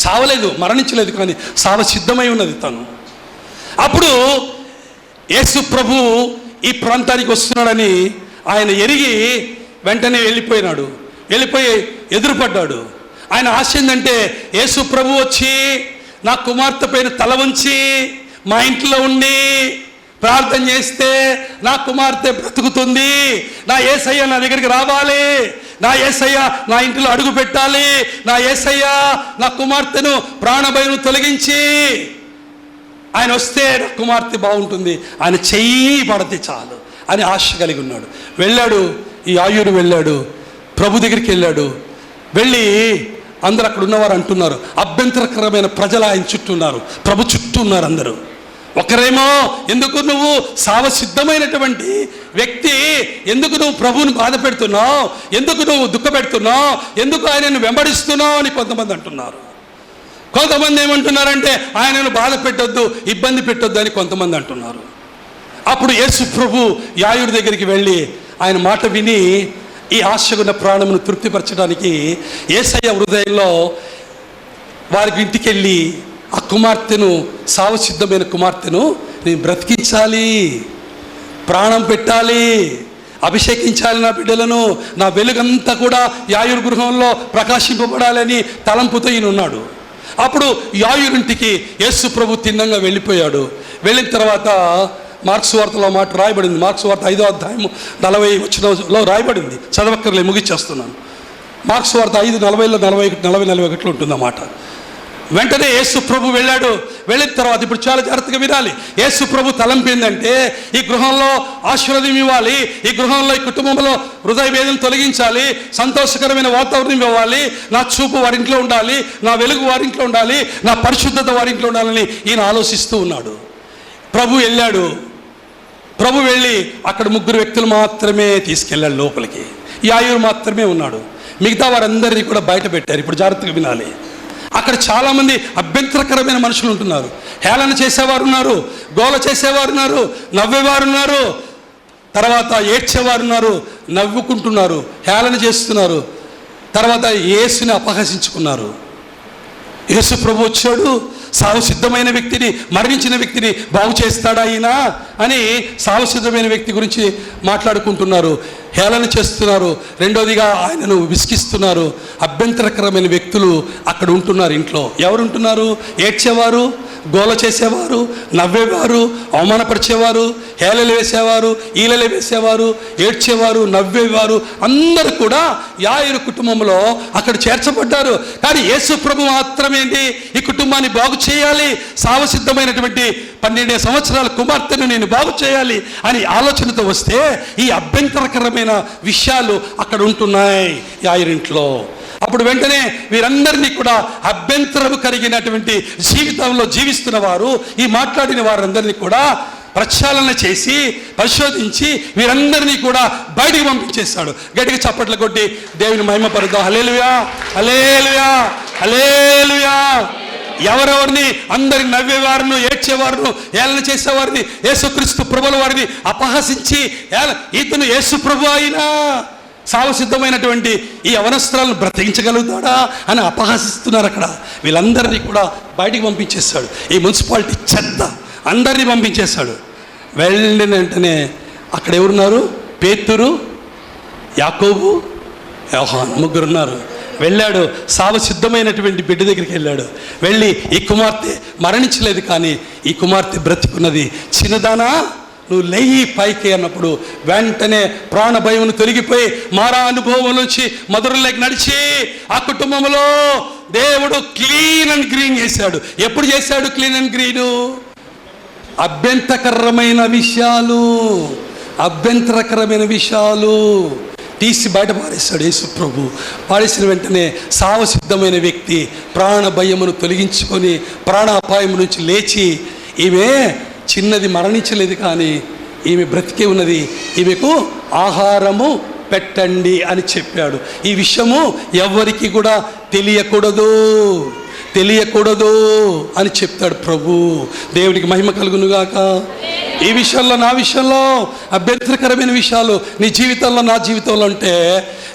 B: చావలేదు, మరణించలేదు, కానీ సావసిద్ధమై ఉన్నది తను. అప్పుడు యేసు ప్రభు ఈ ప్రాంతానికి వస్తున్నాడని ఆయన ఎరిగి వెంటనే వెళ్ళిపోయి ఎదురుపడ్డాడు. ఆయన ఆశ ఏంటంటే యేసు ప్రభు వచ్చి నా కుమార్తె పైన తల వంచి మా ఇంట్లో ఉండి ప్రార్థన చేస్తే నా కుమార్తె బ్రతుకుతుంది, నా యేసయ్య నా దగ్గరికి రావాలి, నా యేసయ్య నా ఇంటిలో అడుగు పెట్టాలి, నా యేసయ్య నా కుమార్తెను ప్రాణభయం తొలగించి ఆయన వస్తే నా కుమార్తె బాగుంటుంది, ఆయన చెయ్యి పడితే చాలు అని ఆశ కలిగి ఉన్నాడు. వెళ్ళాడు, ఈ యాయూరు వెళ్ళాడు, ప్రభు దగ్గరికి వెళ్ళాడు. వెళ్ళి అందరు అక్కడ ఉన్నవారు అంటున్నారు, అభ్యంతరకరమైన ప్రజలు ఆయన చుట్టూ ఉన్నారు, ప్రభు చుట్టూ ఉన్నారు అందరూ. ఒకరేమో ఎందుకు నువ్వు సావసిద్ధమైనటువంటి వ్యక్తి, ఎందుకు నువ్వు ప్రభువుని బాధ పెడుతున్నావు, ఎందుకు నువ్వు దుఃఖ పెడుతున్నావు, ఎందుకు ఆయనను వెంబడిస్తున్నావు అని కొంతమంది అంటున్నారు. కొంతమంది ఏమంటున్నారంటే ఆయనను బాధ పెట్టొద్దు, ఇబ్బంది పెట్టొద్దు అని కొంతమంది అంటున్నారు. అప్పుడు యేసు ప్రభు యాయూరు దగ్గరికి వెళ్ళి ఆయన మాట విని ఈ ఆశగున్న ప్రాణమును తృప్తిపరచడానికి యేసయ్య హృదయంలో వారికి ఇంటికి వెళ్ళి ఆ కుమార్తెను, సావసిద్ధమైన కుమార్తెను నేను బ్రతికించాలి, ప్రాణం పెట్టాలి, అభిషేకించాలి నా బిడ్డలను, నా వెలుగంతా కూడా యాయూరు గృహంలో ప్రకాశింపబడాలని తలంపుతో ఈయన ఉన్నాడు. అప్పుడు యాయూరింటికి యేసు ప్రభు తిన్నంగా వెళ్ళిపోయాడు. వెళ్ళిన తర్వాత మార్క్స్ వార్తలో మాట రాయబడింది. మార్క్స్ వార్త 5వ అధ్యాయము 40 వచనంలో రాయబడింది. చదవక్కర్లే, ముగిచ్చేస్తున్నాను. మార్క్స్ వార్త 5:40లో 41 ఉంటుందన్నమాట. వెంటనే యేసు ప్రభు వెళ్ళాడు. వెళ్ళిన తర్వాత ఇప్పుడు చాలా జాగ్రత్తగా వినాలి. యేసు ప్రభు తలంపు ఏంటంటే ఈ గృహంలో ఆశీర్వాదం ఇవ్వాలి, ఈ గృహంలో ఈ కుటుంబంలో హృదయ వేదన తొలగించాలి, సంతోషకరమైన వాతావరణం ఇవ్వాలి, నా చూపు వారింట్లో ఉండాలి, నా వెలుగు వారింట్లో ఉండాలి, నా పరిశుద్ధత వారింట్లో ఉండాలని ఈయన ఆలోచిస్తూ ఉన్నాడు. ప్రభు వెళ్ళాడు. ప్రభు వెళ్ళి అక్కడ 3 వ్యక్తులు మాత్రమే తీసుకెళ్ళాడు లోపలికి. యాయూరు మాత్రమే ఉన్నాడు. మిగతా వారందరినీ కూడా బయట పెట్టారు. ఇప్పుడు జాగ్రత్తగా వినాలి. అక్కడ చాలామంది అభ్యంతరకరమైన మనుషులు ఉంటున్నారు. హేళన చేసేవారు ఉన్నారు, గోల చేసేవారు ఉన్నారు, నవ్వేవారు ఉన్నారు, తర్వాత ఏడ్చేవారు ఉన్నారు, నవ్వుకుంటున్నారు, హేళన చేస్తున్నారు, తర్వాత యేసుని అపహసించుకున్నారు. యేసు ప్రభు వచ్చాడు, సావసిద్ధమైన వ్యక్తిని, మరణించిన వ్యక్తిని బాగు చేస్తాడా ఈయన అని సావసిద్ధమైన వ్యక్తి గురించి మాట్లాడుకుంటున్నారు, హేళన చేస్తున్నారు. రెండోదిగా ఆయనను విసిగిస్తున్నారు. అభ్యంతరకరమైన వ్యక్తులు అక్కడ ఉంటున్నారు. ఇంట్లో ఎవరుంటున్నారు? ఏడ్చేవారు, గోల చేసేవారు, నవ్వేవారు, అవమానపరిచేవారు, హేళలు వేసేవారు, ఈలలు వేసేవారు, ఏడ్చేవారు, నవ్వేవారు అందరూ కూడా యాయూరు కుటుంబంలో అక్కడ చేర్చబడ్డారు. కానీ యేసు ప్రభు మాత్రమేంటి ఈ కుటుంబాన్ని బాగు చేయాలి, సావసిద్ధమైనటువంటి 12 సంవత్సరాల కుమార్తెను నేను బాగు చేయాలి అని ఆలోచనతో వస్తే ఈ అభ్యంతరకరమైన విషయాలు అక్కడ ఉంటున్నాయి యాయూరింట్లో. అప్పుడు వెంటనే వీరందరినీ కూడా అభ్యంతరము కలిగినటువంటి జీవితంలో జీవిస్తున్న వారు, ఈ మాట్లాడిన వారందరినీ కూడా ప్రక్షాళన చేసి పరిశోధించి వీరందరినీ కూడా బయటికి పంపించేస్తాడు. గట్టిగా చప్పట్లు కొట్టి దేవుని మహిమపరుద్దాం. హల్లెలూయా, హల్లెలూయా, హల్లెలూయా. ఎవరెవరిని అందరిని నవ్వేవారును, ఏడ్చేవారును, ఏలన చేసేవారిని, యేసుక్రీస్తు ప్రభుల వారిని అపహసించి ఇతను యేసు ప్రభు అయినా సావసిద్ధమైనటువంటి ఈ అవనస్త్రాలను బ్రతికించగలుగుతాడా అని అపహసిస్తున్నారు. అక్కడ వీళ్ళందరినీ కూడా బయటికి పంపించేస్తాడు. ఈ మున్సిపాలిటీ చెత్త అందరినీ పంపించేస్తాడు. వెళ్ళిన వెంటనే అక్కడ ఎవరున్నారు? పేతురు, యాకోబు, యోహాను ముగ్గురున్నారు. వెళ్ళాడు, సావసిద్ధమైనటువంటి బిడ్డ దగ్గరికి వెళ్ళాడు. వెళ్ళి ఈ కుమార్తె మరణించలేదు, కానీ ఈ కుమార్తె బ్రతికున్నది, చిన్నదానా నువ్వు లేయి పైకి అన్నప్పుడు వెంటనే ప్రాణ భయం తొలగిపోయి మారా అనుభవం నుంచి మధురలోకి నడిచి ఆ కుటుంబంలో దేవుడు క్లీన్ అండ్ గ్రీన్ చేశాడు. ఎప్పుడు చేశాడు క్లీన్ అండ్ గ్రీను? అభ్యంతరకరమైన విషయాలు తీసి బయట పారేస్తాడు యేసు ప్రభు. పాడేసిన వెంటనే సావసిద్ధమైన వ్యక్తి ప్రాణ భయమును తొలగించుకొని ప్రాణాపాయం నుంచి లేచి, ఈమె చిన్నది మరణించలేదు, కానీ ఈమె బ్రతికే ఉన్నది, ఈమెకు ఆహారము పెట్టండి అని చెప్పాడు. ఈ విషయము ఎవ్వరికి కూడా తెలియకూడదు అని చెప్తాడు ప్రభు. దేవుడికి మహిమ కలుగునుగాక. ఈ విషయంలో, నా విషయంలో అభ్యంతరకరమైన విషయాలు నీ జీవితంలో, నా జీవితంలో ఉంటే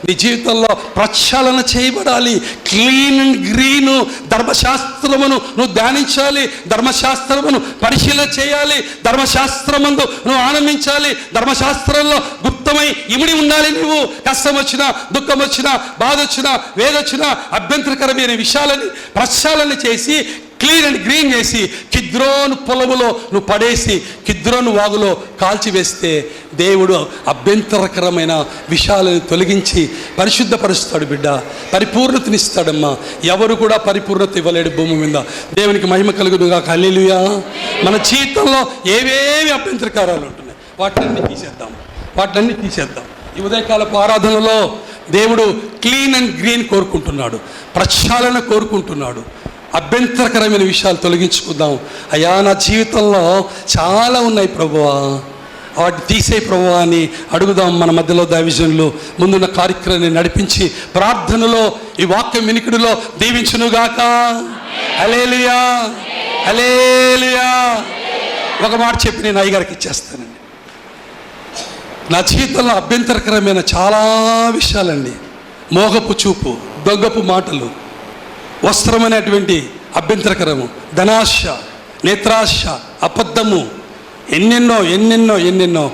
B: నీ జీవితంలో ప్రక్షాళన చేయబడాలి. క్లీన్ అండ్ గ్రీను ధర్మశాస్త్రమును నువ్వు ధ్యానించాలి, ధర్మశాస్త్రమును పరిశీలన చేయాలి, ధర్మశాస్త్రమందు నువ్వు ఆనందించాలి, ధర్మశాస్త్రంలో గుప్తమై ఇమిడి ఉండాలి. నువ్వు కష్టం వచ్చినా, దుఃఖం వచ్చినా, బాధ వచ్చినా, వేద వచ్చినా అభ్యంతరకరమైన విషయాలని ప్రక్షాళన చేసి క్లీన్ అండ్ గ్రీన్ చేసి కిద్రోను పొలములో నువ్వు పడేసి కిద్రోను వాగులో కాల్చివేస్తే దేవుడు అభ్యంతరకరమైన విషయాలను తొలగించి పరిశుద్ధపరుస్తాడు. బిడ్డ పరిపూర్ణతనిస్తాడమ్మా. ఎవరు కూడా పరిపూర్ణత ఇవ్వలేడు భూమి మీద. దేవునికి మహిమ కలుగునుగా. హల్లెలూయా. మన జీవితంలో ఏవేవి అభ్యంతరకారాలు ఉంటున్నాయి వాటిని తీసేద్దాం. ఈ ఉదయకాలపు ఆరాధనలో దేవుడు క్లీన్ అండ్ గ్రీన్ కోరుకుంటున్నాడు, ప్రక్షాళన కోరుకుంటున్నాడు. అభ్యంతరకరమైన విషయాలు తొలగించుకుందాం. అయ్యా, నా జీవితంలో చాలా ఉన్నాయి ప్రభువా, వాటిని తీసే ప్రభువా అని అడుగుదాం. మన మధ్యలో దైవజనులు ముందున్న కార్యక్రమాన్ని నడిపించి ప్రార్థనలో ఈ వాక్యం వినికిడిలో దీవించునుగాక. హల్లెలూయా, హల్లెలూయా. ఒక మాట చెప్పి నేను అయ్యగారికి ఇచ్చేస్తానండి. నా జీవితంలో అభ్యంతరకరమైన చాలా విషయాలండి. మోహపు చూపు, దొంగపు మాటలు, వస్త్రమైనటువంటి అభ్యంతరకరము, ధనాశ, నేత్రాశ, అబద్ధము, ఎన్నెన్నో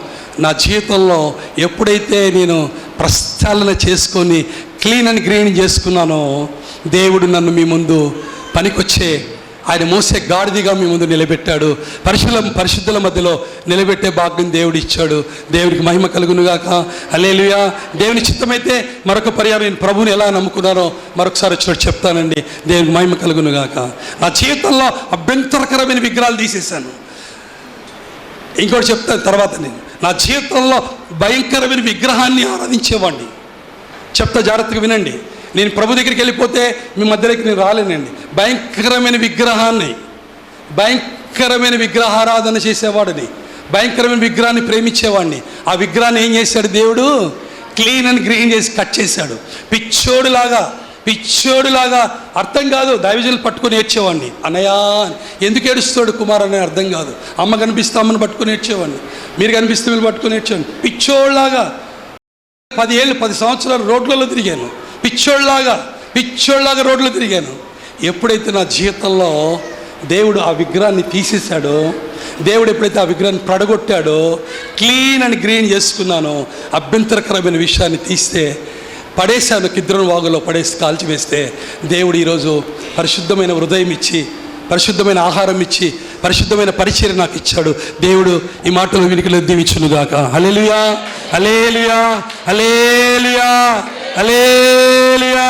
B: నా జీవితంలో ఎప్పుడైతే నేను ప్రక్షాళన చేసుకొని క్లీన్ అండ్ గ్రీన్ చేసుకున్నానో దేవుడు నన్ను మీ ముందు పనికొచ్చే ఆయన మోసే గాడిదిగా మీ ముందు నిలబెట్టాడు. పరిశుద్ధుల మధ్యలో నిలబెట్టే భాగ్యం దేవుడు ఇచ్చాడు. దేవుడికి మహిమ కలుగునుగాక. హల్లెలూయా. దేవుని చిత్తమైతే మరొక పర్యాయం నేను ప్రభువుని ఎలా నమ్ముకున్నానో మరొకసారి వచ్చినట్టు చెప్తానండి. దేవునికి మహిమ కలుగునుగాక. నా జీవితంలో అభ్యంతరకరమైన విగ్రహాలు తీసేశాను. ఇంకోటి చెప్తాను తర్వాత. నేను నా జీవితంలో భయంకరమైన విగ్రహాన్ని ఆరాధించేవాడిని. చెప్తా, జాగ్రత్తగా వినండి. నేను ప్రభు దగ్గరికి వెళ్ళిపోతే మీ మధ్యలోకి నేను రాలేనండి. భయంకరమైన విగ్రహారాధన చేసేవాడిని, భయంకరమైన విగ్రహాన్ని ప్రేమించేవాడిని. ఆ విగ్రహాన్ని ఏం చేశాడు దేవుడు? క్లీన్ అండ్ గ్రీన్ చేసి కట్ చేశాడు. పిచ్చోడులాగా అర్థం కాదు. దైవజనులు పట్టుకొని ఏడ్చేవాడిని. అన్నయ్యా, ఎందుకు ఏడుస్తాడు కుమార్ అని అర్థం కాదు. అమ్మ కనిపిస్తే అమ్మని పట్టుకొని ఏడ్చేవాడిని, మీరు కనిపిస్తే మీరు పట్టుకొని ఏడ్చేవాడిని. పిచ్చోళ్ళలాగా 10 సంవత్సరాలు రోడ్లలో తిరిగాను. పిచ్చోళ్ళలాగా రోడ్లు తిరిగాను. ఎప్పుడైతే నా జీవితంలో దేవుడు ఆ విగ్రహాన్ని తీసేశాడో, దేవుడు ఎప్పుడైతే ఆ విగ్రహాన్ని పడగొట్టాడో, క్లీన్ అండ్ గ్రీన్ చేసుకున్నానో, అభ్యంతరకరమైన విషయాన్ని తీస్తే పడేశాను, కిద్రోను వాగులో పడేసి కాల్చివేస్తే దేవుడు ఈరోజు పరిశుద్ధమైన హృదయం ఇచ్చి, పరిశుద్ధమైన ఆహారం ఇచ్చి, పరిశుద్ధమైన పరిచర్య నాకు ఇచ్చాడు. దేవుడు ఈ మాటలు వినికిలో దీవించునుగాక. హల్లెలూయా, హల్లెలూయా, హల్లెలూయా, హల్లెలూయా.